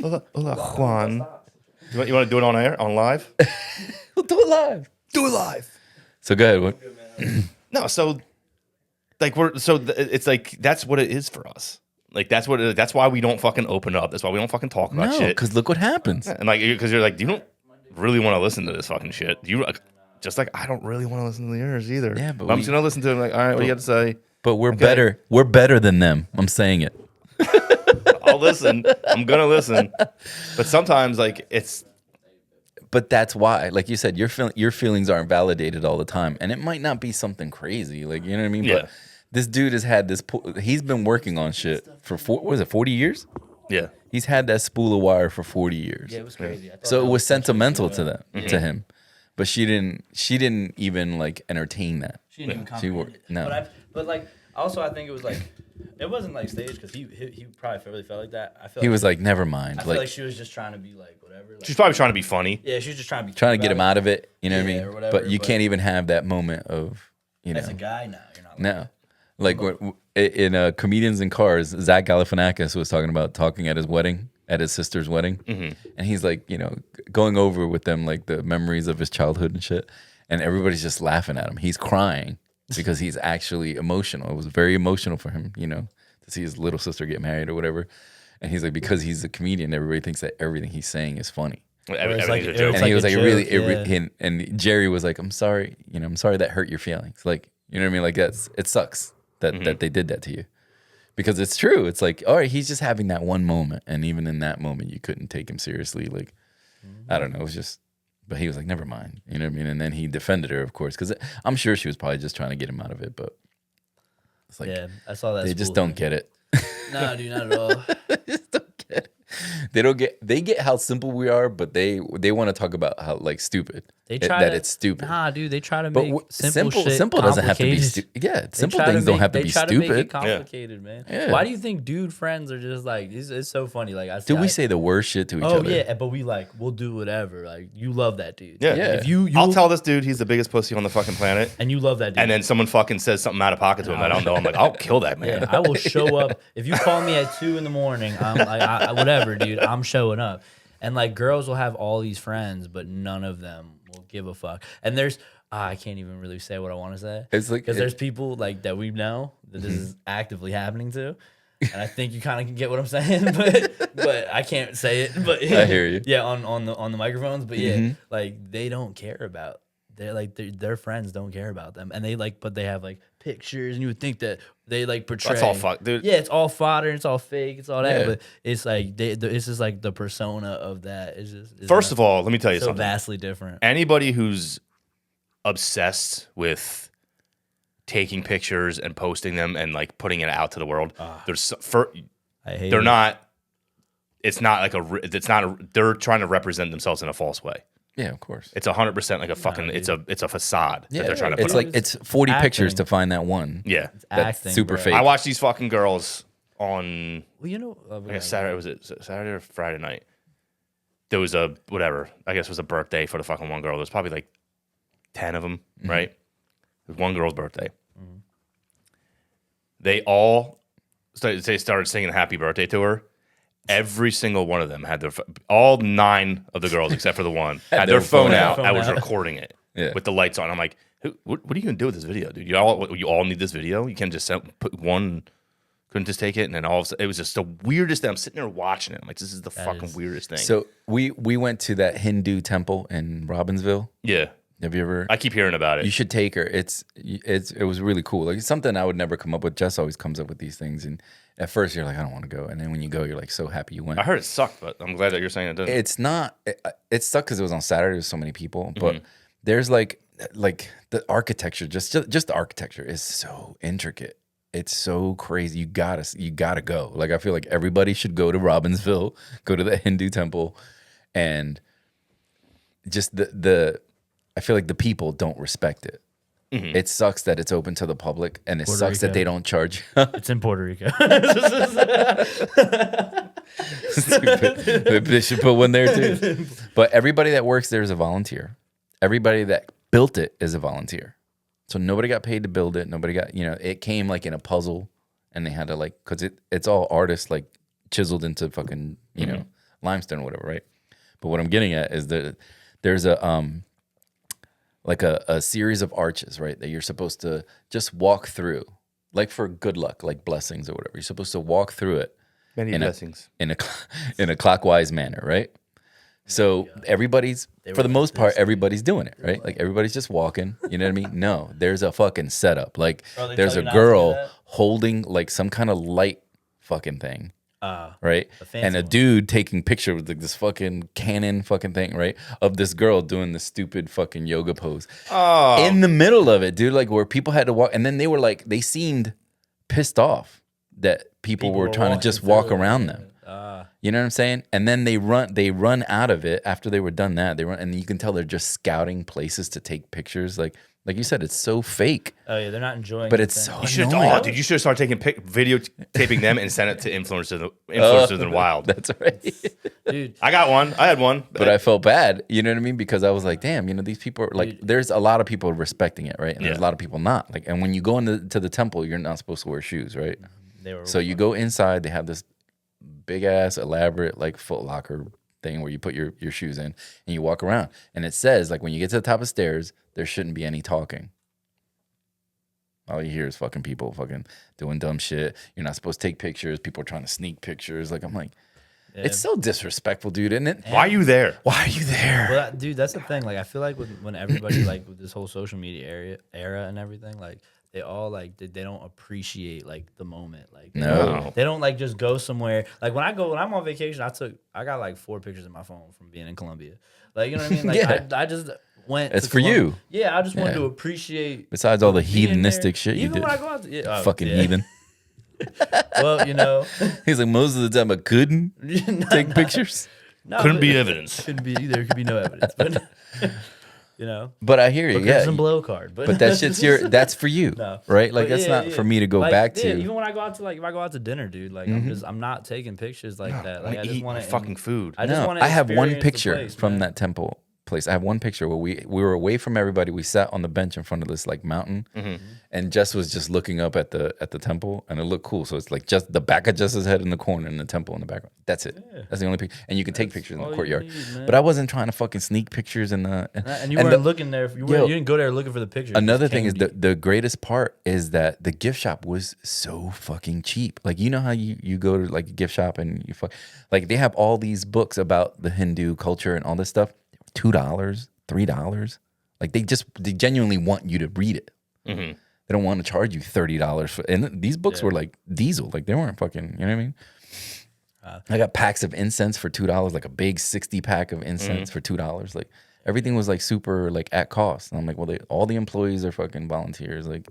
Hola, Juan. You want to do it on air, on live? We'll do it live. Do it live. So go ahead. What? No, so like it's like that's what it is for us. Like that's why we don't fucking open up. That's why we don't fucking talk about No, shit. because look what happens. And like because you're like, you don't really want to listen to this fucking shit. just like I don't really want to listen to yours either. Yeah, but I'm just gonna listen to him. Like, all right, what do you got to say? But we're better. We're better than them. I'm saying it. I'll listen. I'm gonna listen. But sometimes, like it's. But that's why, like you said, your feelings aren't validated all the time, and it might not be something crazy, like you know what I mean. Yeah. But this dude has had this. He's been working on shit for 40 years. Yeah. He's had that spool of wire for 40 years. Yeah, it was crazy. So it was sentimental to them, to him. But she didn't even like entertain that. She didn't even comprehend it. No. But like also I think it was like it wasn't like staged because he probably really felt like that. I feel He like, was like, never mind. I feel like she was just trying to be like whatever. Like, She's probably trying to be funny. yeah, she was just trying to be trying to get about him out of it. You know what I Yeah, mean? or whatever, but you but- can't even have that moment of, you know. As a guy now, you're not. No. Like in Comedians in Cars, Zach Galifianakis was talking at his wedding, at his sister's wedding. And he's like, you know, going over with them like the memories of his childhood and shit. And everybody's just laughing at him. He's crying because he's actually emotional. It was very emotional for him, you know, to see his little sister get married or whatever. And he's like, because he's a comedian, everybody thinks that everything he's saying is funny. Everything's like- a it's joke. And he like was a like, joke, really, and Jerry was like, I'm sorry, you know, I'm sorry that hurt your feelings. Like, you know what I mean? Like it sucks that they did that to you. Because it's true. It's like, all right, he's just having that one moment. And even in that moment, you couldn't take him seriously. Like, I don't know. It was just, but he was like, never mind. You know what I mean? And then he defended her, of course, because I'm sure she was probably just trying to get him out of it. But it's like, Yeah, I saw that. they just don't get it. No, dude, not at all. They just don't get it. They get how simple we are, but they want to talk about how like stupid. They try that to, it's stupid. Nah, dude, they try to But make simple shit doesn't have to be complicated. stupid. Yeah, They simple try to things don't make- have to they be try to make it stupid. complicated, man. Yeah. Why do you think dude friends are just like it's so funny? Like I Do we I- say the worst shit to each Oh other? yeah, but we like we'll do whatever. Like you love that dude. Yeah. Yeah. If you I'll tell this dude he's the biggest pussy on the fucking planet. and you love that dude. And then someone fucking says something out of pocket to him that I don't know. I'm like, I'll kill that man. yeah, I will show up if you call me at 2 a.m. I'm like whatever, dude. I'm showing up. And like girls will have all these friends, but none of them will give a fuck. And there's I can't even really say what I want to say. It's like because there's people like that we know that this is actively happening to. And I think you kind of can get what I'm saying, but I can't say it. But I hear you. Yeah, on the microphones. But yeah, like they don't care about. They're like their friends don't care about them, and they like, but they have like pictures, and you would think that they like portray. That's all fuck, dude. Yeah, it's all fodder, it's all fake, it's all that, Yeah. but it's like it's just like the persona of that is just First of all, let me tell you so something. vastly different. Anybody who's obsessed with taking pictures and posting them and like putting it out to the world, I hate they're it. not. It's not like it's not. They're trying to represent themselves in a false way. Yeah, of course. It's 100% like a fucking. It's a facade that they're trying to. It's put like on. it's 40 pictures acting. to find that one. Yeah. That's acting, super bro. fake. I watch these fucking girls on Well, you know, I guess Saturday, was it Saturday or Friday night? There was a whatever. I guess it was a birthday for the fucking one girl. There's probably like 10 of them, right? It was one girl's birthday. They all started singing happy birthday to her. Every single one of them had all 9 of the girls except for the one had their phone out. I was recording it with the lights on. I'm like, what are you gonna do with this video, dude? You all need this video. You can't just put one. Couldn't just take it, and then all of a sudden, it was just the weirdest thing. I'm sitting there watching it. I'm like, this is the fucking weirdest thing. So we went to that Hindu temple in Robbinsville. Yeah, Have you ever? I keep hearing about it. You should take her. It was really cool. Like it's something I would never come up with. Jess always comes up with these things, and at first you're like, I don't want to go, and then when you go, you're like so happy you went. I heard it sucked, but I'm glad that you're saying it doesn't. It's not. It sucked because it was on Saturday. There's so many people, but there's like the architecture. Just the architecture is so intricate. It's so crazy. You gotta go. Like I feel like everybody should go to Robbinsville, go to the Hindu temple, and just the. I feel like the people don't respect it. It sucks that it's open to the public, and it Puerto sucks that Rico. they don't charge. It's in Puerto Rico. Stupid. They should put one there too. But everybody that works there is a volunteer. Everybody that built it is a volunteer. So nobody got paid to build it. Nobody got, it came like in a puzzle, and they had to because it's all artists like chiseled into fucking, limestone or whatever, right? But what I'm getting at is that there's a series of arches, right, that you're supposed to just walk through, like for good luck, like blessings or whatever. You're supposed to walk through it Many in blessings. in a clockwise manner, right? So everybody's, They for were the like most part, this, dude. everybody's doing it, right? Like everybody's just walking. You know what I mean? No, there's a fucking setup. Like Bro, they there's tell a you not to do girl that? holding like some kind of light fucking thing, right? a fancy And a one. dude taking picture with like this fucking Canon fucking thing, right? Of this girl doing this stupid fucking yoga pose in the middle of it, dude. Like where people had to walk, and then they were like, they seemed pissed off that people were trying to walking just walk through it, around yeah. them. You know what I'm saying? And then they run out of it after they were done that. They run, and you can tell they're just scouting places to take pictures. Like you said, it's so fake, Oh yeah, they're not enjoying. but the it's thing. so You should, annoying. dude, you should start taking videotaping them and send it to influencers in wild. That's right. dude. I got one. I had one. But I felt bad, you know what I mean? Because I was like, damn, you know, these people are like, there's a lot of people respecting it, right? And there's a Yeah. lot of people not. Like, and when you go into the temple, you're not supposed to wear shoes, right? They were So you go inside, they have this big ass elaborate like Foot Locker thing where you put your shoes in and you walk around. And it says like when you get to the top of stairs, there shouldn't be any talking. All you hear is fucking people fucking doing dumb shit. You're not supposed to take pictures. People are trying to sneak pictures. Like I'm like, it's so disrespectful, dude, isn't it? Why are you there? Why are you there? Well, dude, that's the thing. Like, I feel like when everybody like with this whole social media era and everything, like they all like they don't appreciate like the moment. Like, No. they don't like just go somewhere. Like when I'm on vacation, I got like 4 pictures in my phone from being in Colombia. Like, you know what I mean? Like, Yeah. I just went. It's to for you. Yeah, I just wanted Yeah. to appreciate. Besides all the being there. heathenistic shit you Even did. when I go out, to, Fucking yeah. heathen. Well, you know, He's like, most of the time I couldn't take pictures. no, Couldn't but be evidence. Couldn't be either. Could be no evidence, but you know. But I hear you, Because yeah. and blow card, but that shit's that's for you, No. right? Like But that's yeah, not yeah. for me to go Like, back yeah, to. Mm-hmm. even when I go out to if I go out to dinner, dude, like I'm not taking pictures like that. Like I just Eat want my to fucking food. I just No, want to. I have one picture from that temple place. I have one picture where we were away from everybody. We sat on the bench in front of this like mountain, and Jess was just looking up at the temple, and it looked cool. So it's like just the back of Jess's head in the corner, and the temple in the background. That's it. That's the only picture, and you can take pictures in all the you courtyard. need, man. But I wasn't trying to fucking sneak pictures in the. And you and weren't the- looking there. You Yo, didn't go there looking for the picture. Another thing is the greatest part is that the gift shop was so fucking cheap. Like you know how you go to like a gift shop and like they have all these books about the Hindu culture and all this stuff. $2, $3. Like they genuinely want you to read it. They don't want to charge you $30 for. And these books were like diesel. Like they weren't fucking. You know what I mean? I got packs of incense for $2, like a big 60 pack of incense for $2. Like everything was like super like at cost. And I'm like, well, all the employees are fucking volunteers. Like,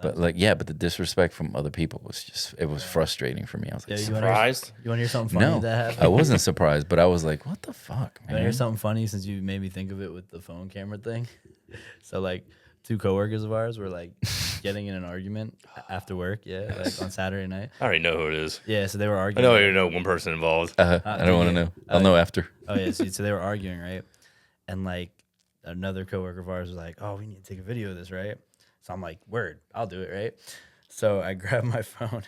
but like, yeah, but the disrespect from other people was it was frustrating for me. I was like, Yeah, Surprised? You want to hear something funny no, that happened? I wasn't surprised, but I was like, what the fuck, You want to man? hear something funny since you made me think of it with the phone camera thing? So like 2 coworkers of ours were like getting in an argument after work. Yeah, like on Saturday night. I already know who it is. Yeah, so they were I arguing. know you know one person involved. I don't want to know. I'll know after. Oh yeah, so they were arguing, right? And like another coworker of ours was like, "Oh, we need to take a video of this, right?" So I'm like, "Word, I'll do it, right?" So I grab my phone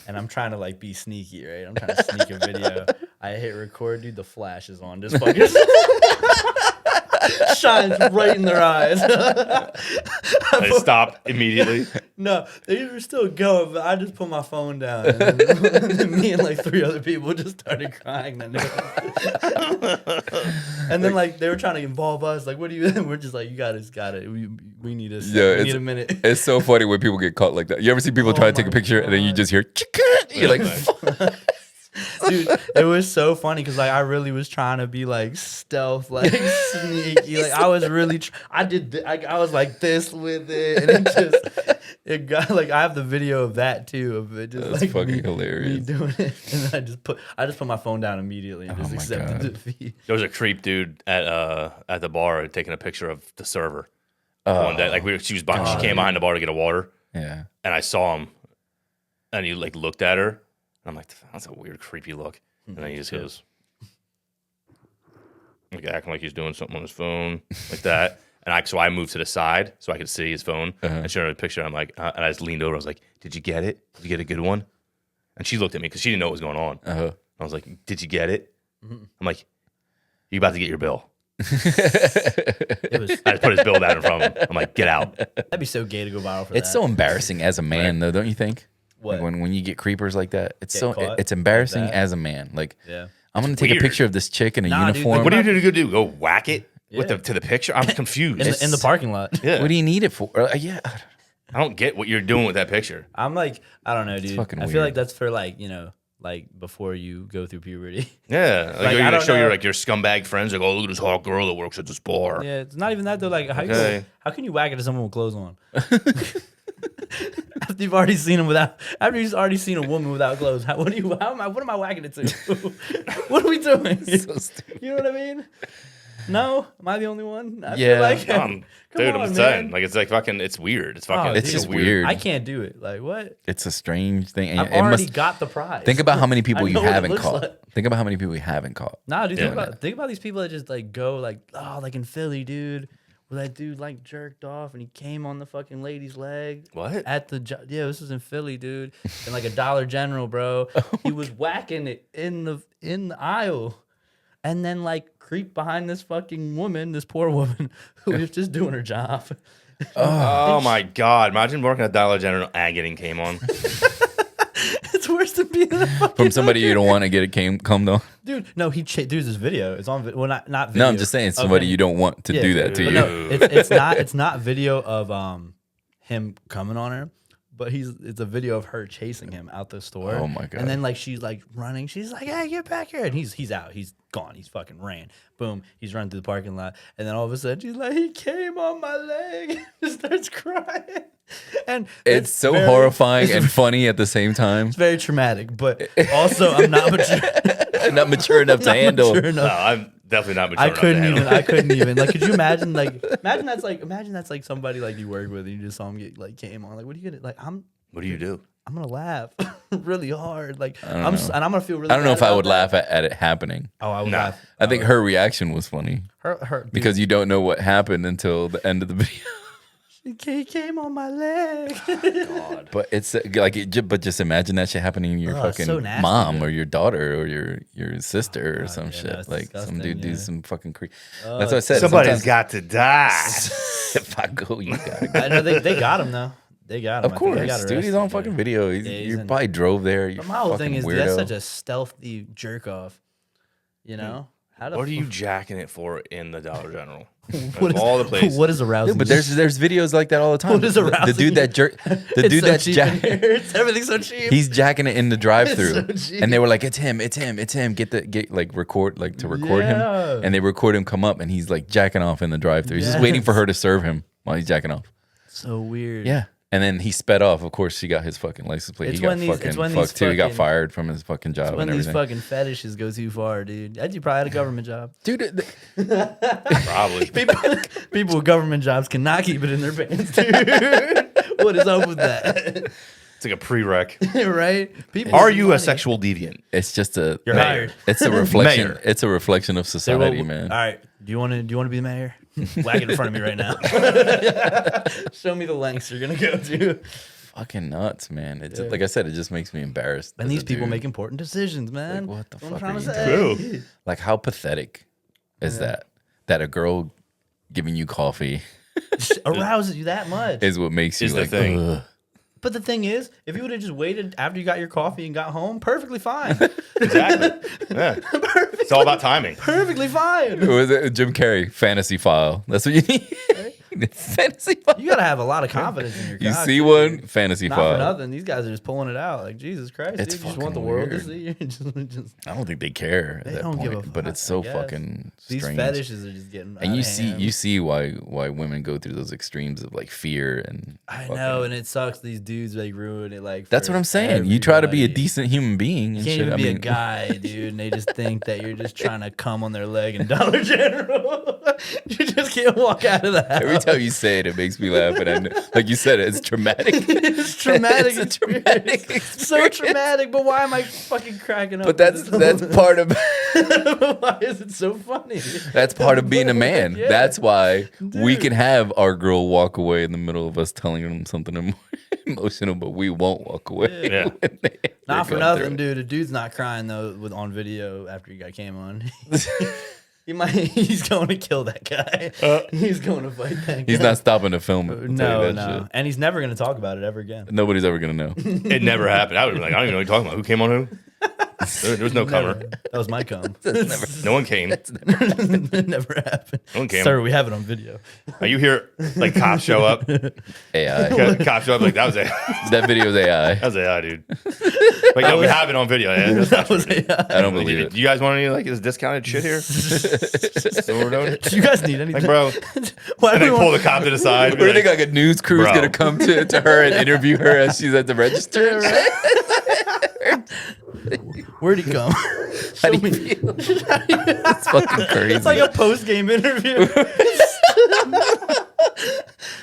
and I'm trying to like be sneaky, right? I'm trying to sneak a video. I hit record, dude. The flash is on. Just fucking shines right in their eyes. I stopped immediately. No, they were still going, but I just put my phone down. And then me and like 3 other people just started crying. And then like they were trying to involve us. Like, what do you? We're just like, you guys got it. We need a we need a minute. It's so funny when people get caught like that. You ever see people try to take a picture and then you just hear, "Chicka." You're like, fuck. Dude, it was so funny because like I really was trying to be like stealth, like sneaky. Like I was really, I was like this with it, and it got like I have the video of that too of it just That's like fucking me hilarious. doing it, and then I just put my phone down immediately and just my accepted God. defeat. There was a creep dude at the bar taking a picture of the server. One day, like she came behind the bar to get a water, Yeah. and I saw him, and he like looked at her, and I'm like, that's a weird, creepy look. And then he just goes, like acting like he's doing something on his phone, like that. And so I moved to the side so I could see his phone and showed her the picture. I'm like, and I just leaned over. I was like, "Did you get it? Did you get a good one?" And she looked at me because she didn't know what was going on. I was like, "Did you get it?" I'm like, "You about to get your bill?" It was I just put his bill down in front of him. I'm like, "Get out." that'd be so gay to go viral for It's that. so embarrassing as a man, though, don't you think? What? Like when you get creepers like that, it's Get so caught it's embarrassing like that? as a man. Like, Yeah. I'm gonna take a picture of this chick in a Nah, dude, uniform. What are you gonna do? Go whack it Yeah. to the picture? I'm confused. in the parking lot. Yeah. What do you need it for? Yeah, I don't get what you're doing with that picture. I'm like, I don't know, dude. fucking I feel weird. like that's for like, you know, like before you go through puberty. Yeah, like, Like, you're I gonna don't show know. your scumbag friends like, oh, look at this hot girl that works at this bar. Yeah, it's not even that though. Like, Okay. how can you whack it to someone with clothes on? After you've already seen them without, after you've already seen a woman without clothes, what am I whacking it to? What are we doing? so stupid. You know what I mean? No, am I the only one? I Yeah. feel like, Dude, come I'm on, saying, man. like it's like fucking, it's weird. It's fucking, Oh, It's dude. just weird. I can't do it. Like what? It's a strange thing. And I've it already must, got the prize. think about how many people I you know what it haven't looks caught. like. Think about how many people you haven't caught. Nah, dude. Yeah. Think about these people that just like go like, oh, like in Philly, dude. Where that dude like jerked off and he came on the fucking lady's leg. What? At the yeah, this was in Philly, dude. In like a Dollar General, bro. He was whacking it in the aisle, and then like creeped behind this fucking woman, this poor woman who was just doing her job. Oh my god! Imagine working at Dollar General and getting came on. It's worse than being in a fucking From somebody you don't want to get it come though. dude. No, dude, this video. It's on. Well, not video. No, I'm just saying somebody of him. you don't want to Yeah, do that to but you. no, it's not video of him coming on her, but it's a video of her chasing him out the store. Oh my God. And then like she's like running, she's like, "Hey, get back here!" And he's out, he's gone, he's fucking ran. Boom, he's running through the parking lot, and then all of a sudden she's like, "He came on my leg," just starts crying, and It's so very- horrifying and funny at the same time. It's very traumatic, but also I'm not mature. Not mature enough to handle. mature No, enough. I'm definitely not mature I enough to couldn't handle even. it. I couldn't even. Like, could you imagine? Like, imagine that's like somebody like you work with, and you just saw him get like came on. Like, what are you gonna like? What do you do? I'm gonna laugh really hard. Like, don't and I'm gonna feel really. I don't know bad if I about would that. laugh at it happening. Oh, I would Nah. laugh. I think her reaction was funny Her because you don't know what happened until the end of the video. he came on my leg. But it's like, but just imagine that shit happening to your Oh, it's fucking so nasty, mom dude. or your daughter or your sister or some yeah, shit. that's Like some disgusting, dude yeah. do some fucking creep. That's what I said. Somebody's sometimes- got to die. If I go, you gotta I know they got him though. They got him. Of I think they course, got dude. He's arrested, on fucking dude. video. he's You in- probably drove there. You But my whole thing fucking is, weirdo. dude, that's such a stealthy jerk off. You know how to What are you jacking it for in the Dollar General? What Of is, all the places. What is arousing? Dude, but you? there's videos like that all the time. What is The arousing dude that jerk, the It's dude so that's cheap in jack, here. Everything's so cheap. he's jacking it in the drive-through, so cheap. and they were like, "It's him, it's him, it's him." Get like record to record Yeah. him, and they record him come up, and he's like jacking off in the drive-through. He's just waiting for her to serve him while he's jacking off. So weird. Yeah. And then he sped off. Of course, she got his fucking license plate. It's He got when these- fucking it's when these fucked too. He got fucking- fired from his fucking job When and these everything. fucking fetishes go too far, dude. You probably had a government job. Dude, Probably. People with government jobs cannot keep it in their pants, dude. What is up with that? It's like a prereq. Right? People Are with you a money. sexual deviant? it's just a. You're hired. It's a reflection. Mayor. It's a reflection of Say, society, well, man. All right. Do you want to be the mayor? Whack it in front of me right now. Show me the lengths you're gonna go to. Fucking nuts, man. It just, like I said, it just makes me embarrassed. And as these a people dude. make important decisions, man. Like, what the That's I'm fuck trying are to you say. Like, how pathetic is that? That a girl giving you coffee Arouses you that much. is what makes you Is the like. thing. "Ugh." But the thing is, if you would have just waited after you got your coffee and got home, perfectly fine. Exactly. Yeah. It's all about timing. Perfectly fine. It was Jim Carrey fantasy file. That's what you need. Fantasy file. You gotta have a lot of confidence in your You cock, see dude. one fantasy Not for fast. nothing. These guys are just pulling it out. Like, Jesus Christ, It's dude. You just want the fucking world to weird. see you. just, I don't think they care they at that don't point, give a fuck. but it's I so guess. fucking These strange. fetishes are just getting. And out you of see, hand. you see why women go through those extremes of like fear and. I fucking- know, and it sucks. These dudes like ruin it. Like That's for what I'm saying. You try to be a everybody. decent human being. You And can't shit. even I be mean, a guy, dude, and they just think that you're just trying to come on their leg in Dollar General. You just can't walk out of the house. Every time you say it, it makes me laugh. And I know, like you said, it's traumatic. It's traumatic. It's a traumatic experience. So traumatic, but why am I fucking cracking up? But that's part of why is it so funny? that's part of being a man. Yeah. That's why we Dude. can have our girl walk away in the middle of us telling them something emotional, but we won't walk away. Yeah. when they're Not for going nothing, through it. dude. A dude's not crying though on video after he got came on. He's going to kill that guy. He's going to fight that guy. He's not stopping to film. I'll tell you No, that no. shit. And he's never going to talk about it ever again. Nobody's ever gonna know. It never happened. I would be like, I don't even know what you're talking about. Who came on who? There was no cover. That was my cum. No one came. It never happened. No one came. Sir, we have it on video. Are you here? Like cops show up. AI. Cops show up. Like that was AI. That video is AI. That was AI, dude. Like no, we have it on video. Yeah, That was AI. I don't believe it. Do you guys want any like this discounted shit here? So we're doing it? Do you guys need anything? Like, bro. Why And do they we pull want the cop to the side. What do you think? Like a news crew is Bro. gonna come to her and interview her as she's at the register? Where'd he come? How do you feel? It's fucking crazy. It's like a post-game interview.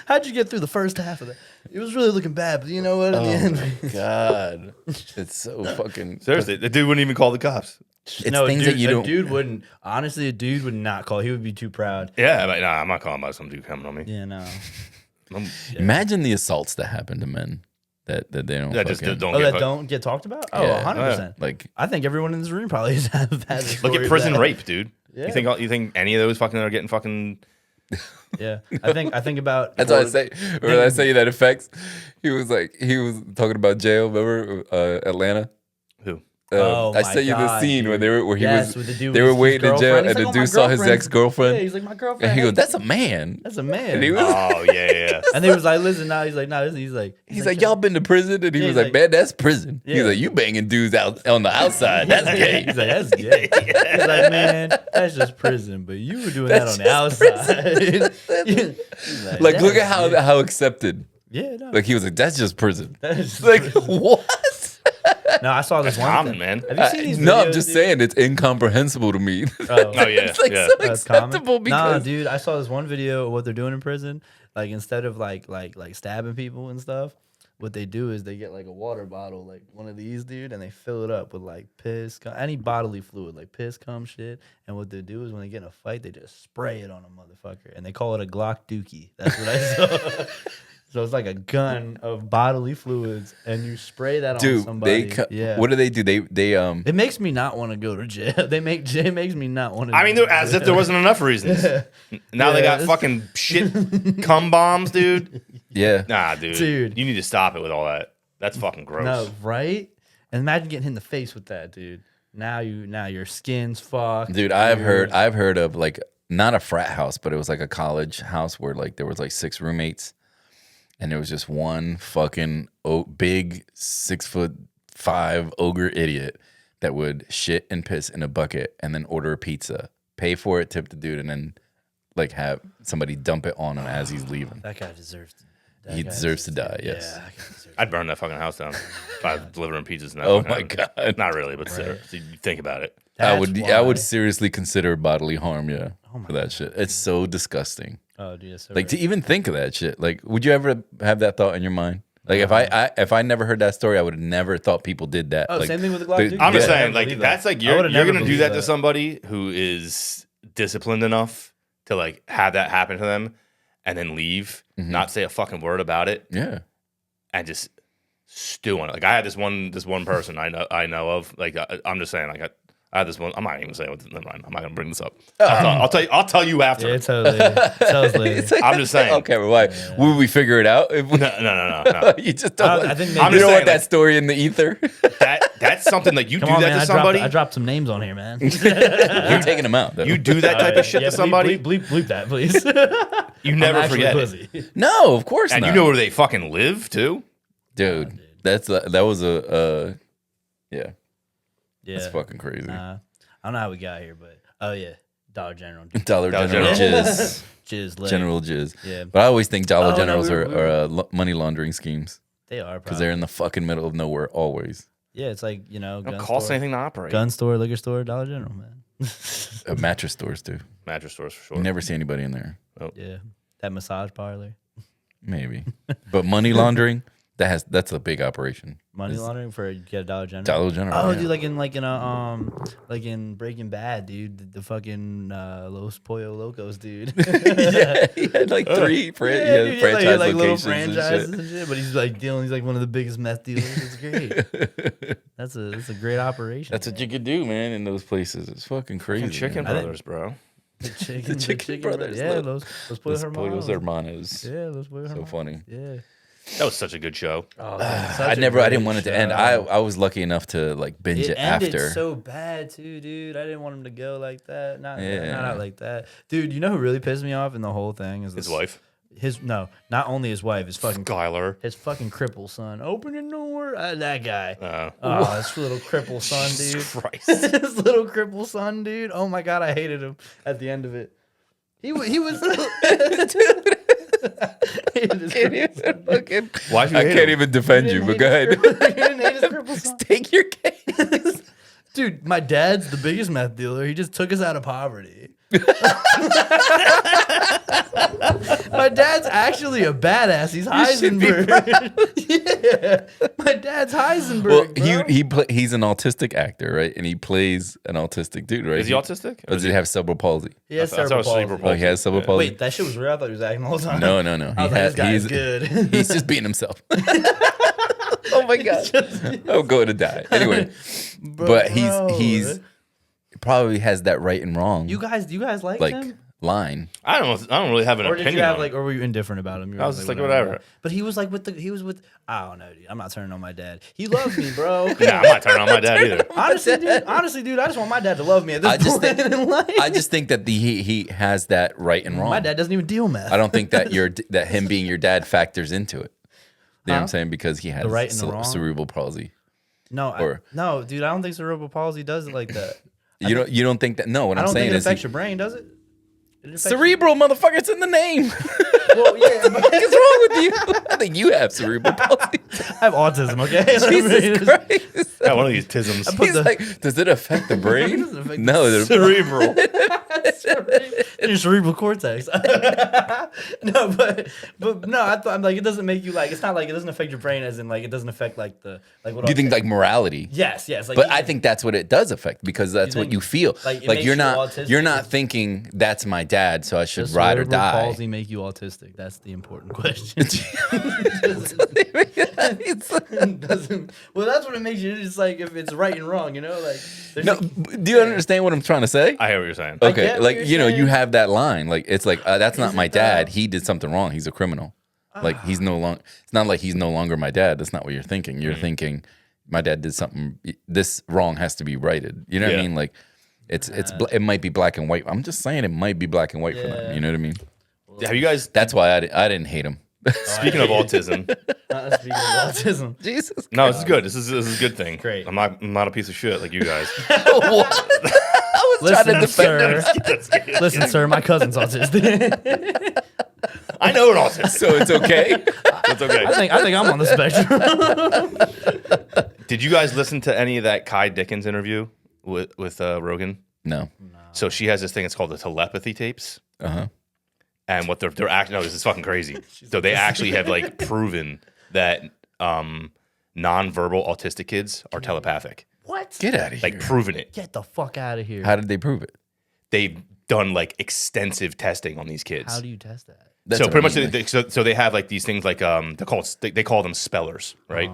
How'd you get through the first half of that? It was really looking bad, but you know what? At the end, God, it's so fucking. Seriously, the dude wouldn't even call the cops. It's no, things dude, that you don't. A dude wouldn't. Honestly, a dude would not call. He would be too proud. Yeah, but nah, I'm not calling about some dude coming on me. Yeah, no. Imagine the assaults that happen to men that they don't. That just fucking- don't Oh, get that don't get talked about? Oh, Yeah. 100%. Like I think everyone in this room probably has had a story Look at of prison that. rape, dude. Yeah. You think any of those fucking are getting fucking? Yeah, I think about. that's what I say. When I say that affects, he was talking about jail. Remember Atlanta? Who? Oh I my sent you the God, scene dude. where he Yes, was. with the dude They with were his waiting in jail, girlfriend. He's and the like, "Oh, my dude saw his girlfriend's-" ex-girlfriend. Yeah, he's like, my girlfriend. And he goes, hates "That's you." a man." That's a man. And he was, Oh yeah. And they was like, listen, now he's like, no, he's like, "Y'all been to prison?" And he Yeah, was he's like, like- "Man, that's prison." Yeah. He's like, "You banging dudes out on the outside? That's gay." He's like, that's gay. He's like, man, that's just prison, but you were doing that on the outside. He's Like, look "That's at gay." how accepted. Yeah, no. Like he was like, "That's just prison." That is just Like prison. what? No, I saw this That's one. common, thing. man. Have you seen these No, I'm videos, just dude? saying it's incomprehensible to me. Oh yeah. It's like Yeah. so That's common. acceptable Nah, because dude, I saw this one video of what they're doing in prison. Like instead of like stabbing people and stuff, what they do is they get like a water bottle, like one of these, dude, and they fill it up with like piss, any bodily fluid, like piss, cum, shit. And what they do is when they get in a fight, they just spray it on a motherfucker, and they call it a Glock dookie. That's what I saw. So it's like a gun of bodily fluids, and you spray that on dude, somebody. Yeah. what do? They It makes me not want to go to jail. It makes me not want to. I mean, as if there wasn't enough reasons. Now they got Yeah. fucking shit cum bombs, dude. yeah. Nah, dude. Dude. You need to stop it with all that. That's fucking gross. No, right? And imagine getting hit in the face with that, dude. Now your skin's fucked. Dude, I've heard of like not a frat house, but it was like a college house where like there was like 6 roommates, and there was just one fucking big 6'5" ogre idiot that would shit and piss in a bucket and then order a pizza, pay for it, tip the dude, and then like have somebody dump it on him as he's leaving. That guy deserves to. He deserves to die. Yes. Yeah, that guy deserves I'd burn that fucking house down if I was delivering pizzas. Now. Oh my God. Not really, but still, so you think about it. I That's would why- I would seriously consider bodily harm, yeah, for that shit. It's so disgusting. Oh, dude, that's so Like to right. even think of that shit. Like, would you ever have that thought in your mind? Like if I never heard that story, I would have never thought people did that. Oh, like, same thing with the Glock dude. I'm just Yeah. saying, I like believe that's that. like I you're would've gonna never do believed that to that. somebody who is disciplined enough to like have that happen to them and then leave, not say a fucking word about it, Yeah. and just stew on it. Like I had this one person I know of. Like I'm just saying, like I had this one. I'm not even saying what. Never mind. I'm not gonna bring this up. I'll tell you after. Yeah, totally. Tell us later. I'm just saying. Okay, well, why? Will we figure it out? If we, No. you just don't. I think maybe- I'm you just don't saying, want that like- story in the ether. That's something like you Come do on, that man. to somebody. I dropped some names on here, man. You're taking them out. Though. You do that type of shit Yeah, to somebody. Bleep that, please. You never I'm actually forget it. pussy. No, of course And not. you know where they fucking live too. dude, that was a yeah. Yeah. That's fucking crazy. I don't know how we got here, but oh yeah, Dollar General. Dollar General General. jizz. Jizz leg. General jizz. Yeah. But I always think Dollar Oh, no, Generals we were- are money laundering schemes They are because they're in the fucking middle of nowhere always. Yeah, it's like It gun don't cost store, anything to operate. gun store, liquor store, Dollar General, man. Mattress stores too. Mattress stores for sure. You never see anybody in there. Yeah, that massage parlor, Maybe. But money laundering, that's a big operation. money laundering for you get a Dollar General. Dollar General. Oh, yeah. dude, like in Breaking Bad, dude, the fucking Los Pollo Locos, dude. Yeah, he had like 3 dude, he had, franchise like little locations franchises and and shit. But he's like dealing. He's like one of the biggest meth dealers. It's great. shit. That's a great operation. That's what you could do, man, in those places. It's fucking crazy. Chicken man. Brothers, bro. the chicken, Chicken Brothers, Yeah, Los Los Pollo Pollos Hermanos. Hermanos. Yeah, Los Pollo So Hermanos. funny. Yeah. That was such a good show. Oh, I didn't want it to end. I was lucky enough to like binge it ended after. so bad too, dude. I didn't want him to go like that. Not Yeah. out like that, dude. You know who really pissed me off in the whole thing is His wife, not only his wife, his fucking Skylar. his fucking cripple son. Open the door, that guy. His little cripple son, dude. Christ. His little cripple son, dude. Oh my god, I hated him at the end of it. He was. Why'd you I hate can't him? even defend you, but go ahead. You didn't hate his cripple son? Take your case. Dude, my dad's the biggest meth dealer. He just took us out of poverty. My dad's actually a badass. He's Heisenberg. Yeah, my dad's Heisenberg. Well, bro. he's an autistic actor, right? And he plays an autistic dude, right? Is he autistic? Or does he have cerebral palsy? He has I thought it was cerebral cerebral palsy. Oh, he has cerebral palsy. Wait, that shit was real. I thought he was acting all the time. No. I was like, this guy is good. He's just being himself. Oh my god, I'm going to die. Anyway, but he's probably has that right and wrong. You guys like him? Line. I don't really have an Or opinion. did you have on it. or were you indifferent about him? I was just like, whatever. But he was like I don't know, dude. I'm not turning on my dad. He loved me, bro. Nah, I'm not turning on my dad either. Honestly, dude, I just want my dad to love me at this point in life. I just think that he has that right and wrong. My dad doesn't even deal meth. I don't think that that him being your dad factors into it. You know what I'm saying? Because he has The right and the wrong? cerebral palsy. No, no, dude. I don't think cerebral palsy does it like that. You don't think that? No, what I I'm don't saying think it is affects your brain, does it? cerebral, motherfucker. It's in the name. Well, yeah, but What is wrong with you? I think you have cerebral palsy. I have autism. Okay, Jesus Christ. Yeah, one of these tisms. He's like, does it affect the brain? doesn't affect No, Cerebral. in your cerebral cortex. No, but no, I'm like it doesn't make you like. It's not like it doesn't affect your brain, as in like it doesn't affect like the like what. Do you think like morality? Yes. Like, But I think that's what it does affect because that's what think, you feel. like, it Like makes you're you not autistic? you're not thinking that's my dad, so I should does ride or cerebral die. palsy make you autistic? That's the important question. Doesn't. Well, that's what it makes you. It's like if it's right and wrong, you know, like. No, do you understand what I'm trying to say? I hear what you're saying. get Okay, what like you're you know, you saying. have that line. Like it's like that's not my it dad. though? He did something wrong. He's a criminal. Like he's no longer. It's not like he's no longer my dad. That's not what you're thinking. You're thinking my dad did something. This wrong has to be righted. You know what I Yeah. mean? Like it might be black and white. I'm just saying it might be black and white for them. You know what I mean? Have you guys, That's why I didn't hate him. speaking of autism, Speaking of autism. Jesus. no, this is good. This is a good thing. Great. I'm not a piece of shit like you guys. I was trying to defend him. Listen, sir, my cousin's autistic. I know an autistic. So it's okay. It's okay. I think I'm on the spectrum. Did you guys listen to any of that Kai Dickens interview with Rogan? No. So she has this thing. It's called the telepathy tapes. And what they're actually, no, this is fucking crazy. So they actually have like proven that non-verbal autistic kids are telepathic. What? Get out of here. Like proven it. Get the fuck out of here. How did they prove it? They've done like extensive testing on these kids. How do you test that? That's So what pretty I much, mean, like- so they have like these things like they call them spellers, right?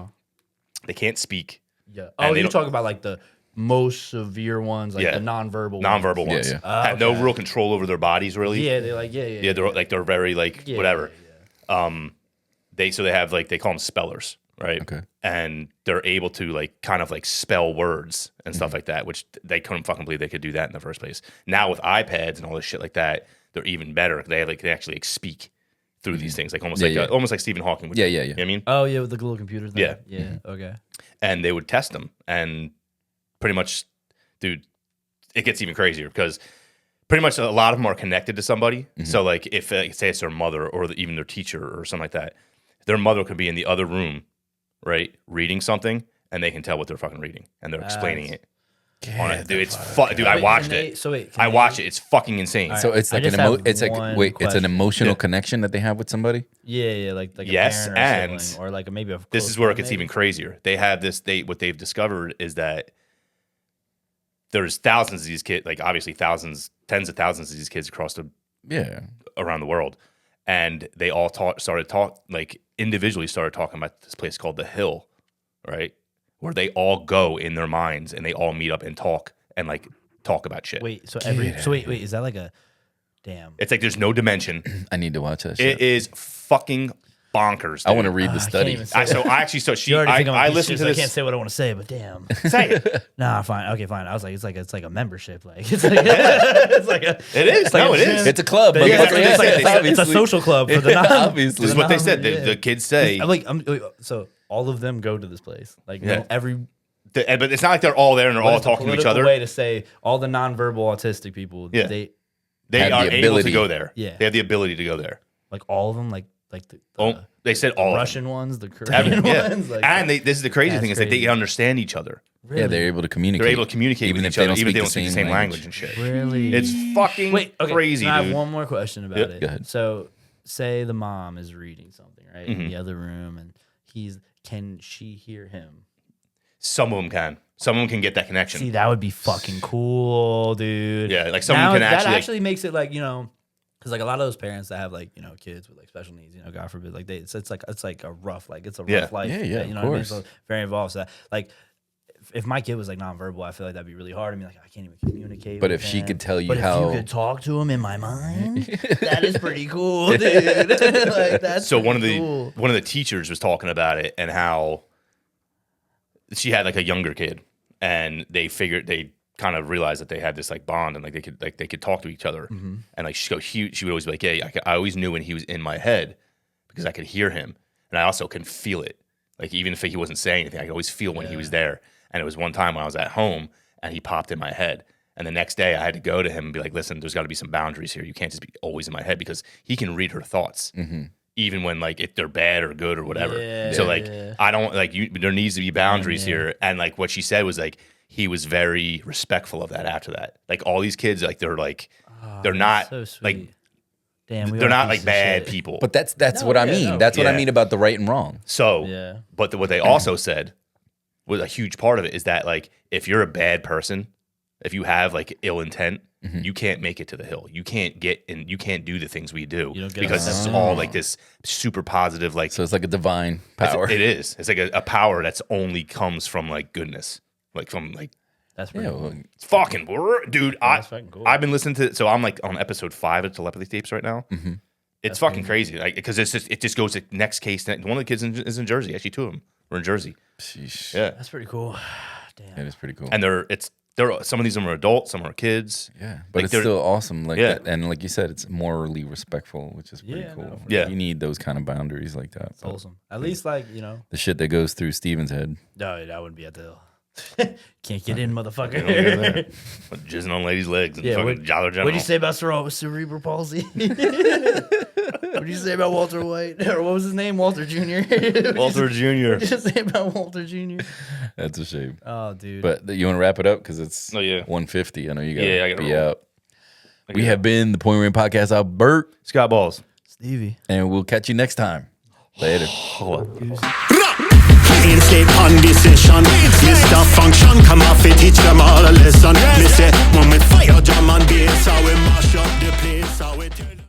They can't speak. Yeah. And Oh, they you don't- talk about like the most severe ones, like Yeah. the nonverbal. Nonverbal Yeah, ones yeah. have no real control over their bodies, really. Yeah, they're like yeah. Yeah, they're very like Yeah, whatever. yeah. They have like they call them spellers, right? Okay. And they're able to like kind of like spell words and stuff like that, which they couldn't fucking believe they could do that in the first place. Now with iPads and all this shit like that, they're even better. They actually like speak through these things, like almost Yeah, like yeah. almost like Stephen Hawking would. Yeah, do. yeah, yeah. You know what I mean? Oh yeah, with the little computers. Yeah. Yeah. Okay. And they would test them, and pretty much, dude, it gets even crazier because pretty much a lot of them are connected to somebody. So like if say it's their mother or even their teacher or something like that, their mother could be in the other room, right, reading something, and they can tell what they're fucking reading, and they're explaining it. On it. Dude, it's dude, I Wait, watched can they- it. so wait, can I they- watched it. It's fucking insane. So it's I like just have it's like one wait, it's an question. emotional Yeah. connection that they have with somebody. Yeah, like a Yes, parent or a and sibling, or like maybe a This close is where it friend, gets maybe. even crazier. They have this. What they've discovered is that there's thousands of these kids, like obviously thousands, tens of thousands of these kids Yeah. around the world, and they all individually started talking about this place called the Hill, right, where they all go in their minds and they all meet up and talk about shit. Wait, wait, is that like a damn? It's like there's no dimension. I need to watch that shit. It is fucking bonkers. I want to dude. read the study. I listened to I this. can't say what I want to say, but damn. Say it. Nah, fine. Okay, fine. I was like, it's like a membership. Like it's like it's like a. It is. like No, a it is. It's a club. Yeah, But that's what they said. It's a social club for the non. Obviously. This is what they said. Yeah. The kids say. I'm like, so all of them go to this place. Like, Yeah. every. But it's not like they're all there and they're all What is the talking to each political other. Way to say all the nonverbal autistic people. Yeah. They They Have are the able to ability. go there. Yeah. They have the ability to go there. like all of them. Like the They said all of them. Russian ones, the Korean Yeah. ones. Like, And this is the crazy That's thing is that they crazy. understand each other. Yeah, they're able to communicate. They're able to communicate even with if each other, they don't even if they speak don't speak the same language and shit. Really? It's fucking Wait, okay. crazy, I have dude. one more question about Yeah, it. go ahead. So, say the mom is reading something right Mm-hmm. in the other room, and can she hear him? Some of them can. Some of them can get that connection. See, that would be fucking cool, dude. Yeah, like someone can that actually, like- actually makes it like, because like a lot of those parents that have like kids with like special needs, God forbid, like it's like a rough Yeah. rough life. Yeah, yeah, you know of what I mean? course. So very involved. So that, like if my kid was like nonverbal, I feel like that'd be really hard. I mean, like I can't even communicate. But with if she him. could tell you but how- if you could talk to him in my mind, that is pretty cool, dude. Like that's So one of pretty cool. the teachers was talking about it and how she had like a younger kid and they kind of realized that they had this like bond and like they could talk to each other and like she would always be like, yeah, I always knew when he was in my head because I could hear him and I also can feel it. Like even if he wasn't saying anything, I could always feel when he was there. And it was one time when I was at home and he popped in my head. And the next day I had to go to him and be like, listen, there's got to be some boundaries here. You can't just be always in my head because he can read her thoughts. Even when like if they're bad or good or whatever. Yeah. So like I don't like there needs to be boundaries here. And like what she said was like he was very respectful of that after that. Like all these kids like they're not So sweet. like Damn, we they're are not pieces like of bad shit. people. But that's what I mean. That's what I Yeah. mean about the right and wrong. So Yeah. but what they also said was a huge part of it is that like if you're a bad person, if you have like ill intent, you can't make it to the hill. You can't get in. You can't do the things we do You don't get because it's accepted. all like this super positive. Like So it's like a divine it's- power. it is. It's like a power that's only comes from like goodness, like from like That's pretty Yeah, cool. well, it's fucking dude. that's fucking cool. I've been listening to. So I'm like on episode 5 of telepathy tapes right now. It's fucking crazy, like because it just goes to next case. One of the kids is in Jersey. Actually, 2 of them were in Jersey. sheesh. Yeah, That's pretty cool. Damn. It is pretty cool. and they're some of these of them are adults, some are kids. Yeah, but Like, it's they're- still awesome. Like Yeah. that, and like you said, it's morally respectful, which is pretty Yeah, cool. no, for Yeah. You need those kind of boundaries like that. It's wholesome. At least like The shit that goes through Steven's head. no, that wouldn't be at the hill. Can't get in, You don't get motherfucker. that. Jizzing on ladies' legs and Yeah, fucking Dollar General. What'd you say about cerebral palsy? What'd you say about Walter White? Or what was his name? Walter Jr. Walter Jr. What'd you say about Walter Jr.? That's a shame. Oh, dude. But you want to wrap it up because it's Oh, yeah. 1:50. I know you got Yeah, I to gotta be roll. out. We have been the Point Rain Podcast. I'm Bert, Scott Balls. Stevie. and we'll catch you next time. Later. Instate on decision. Mr. Function, come off it, teach them all a lesson.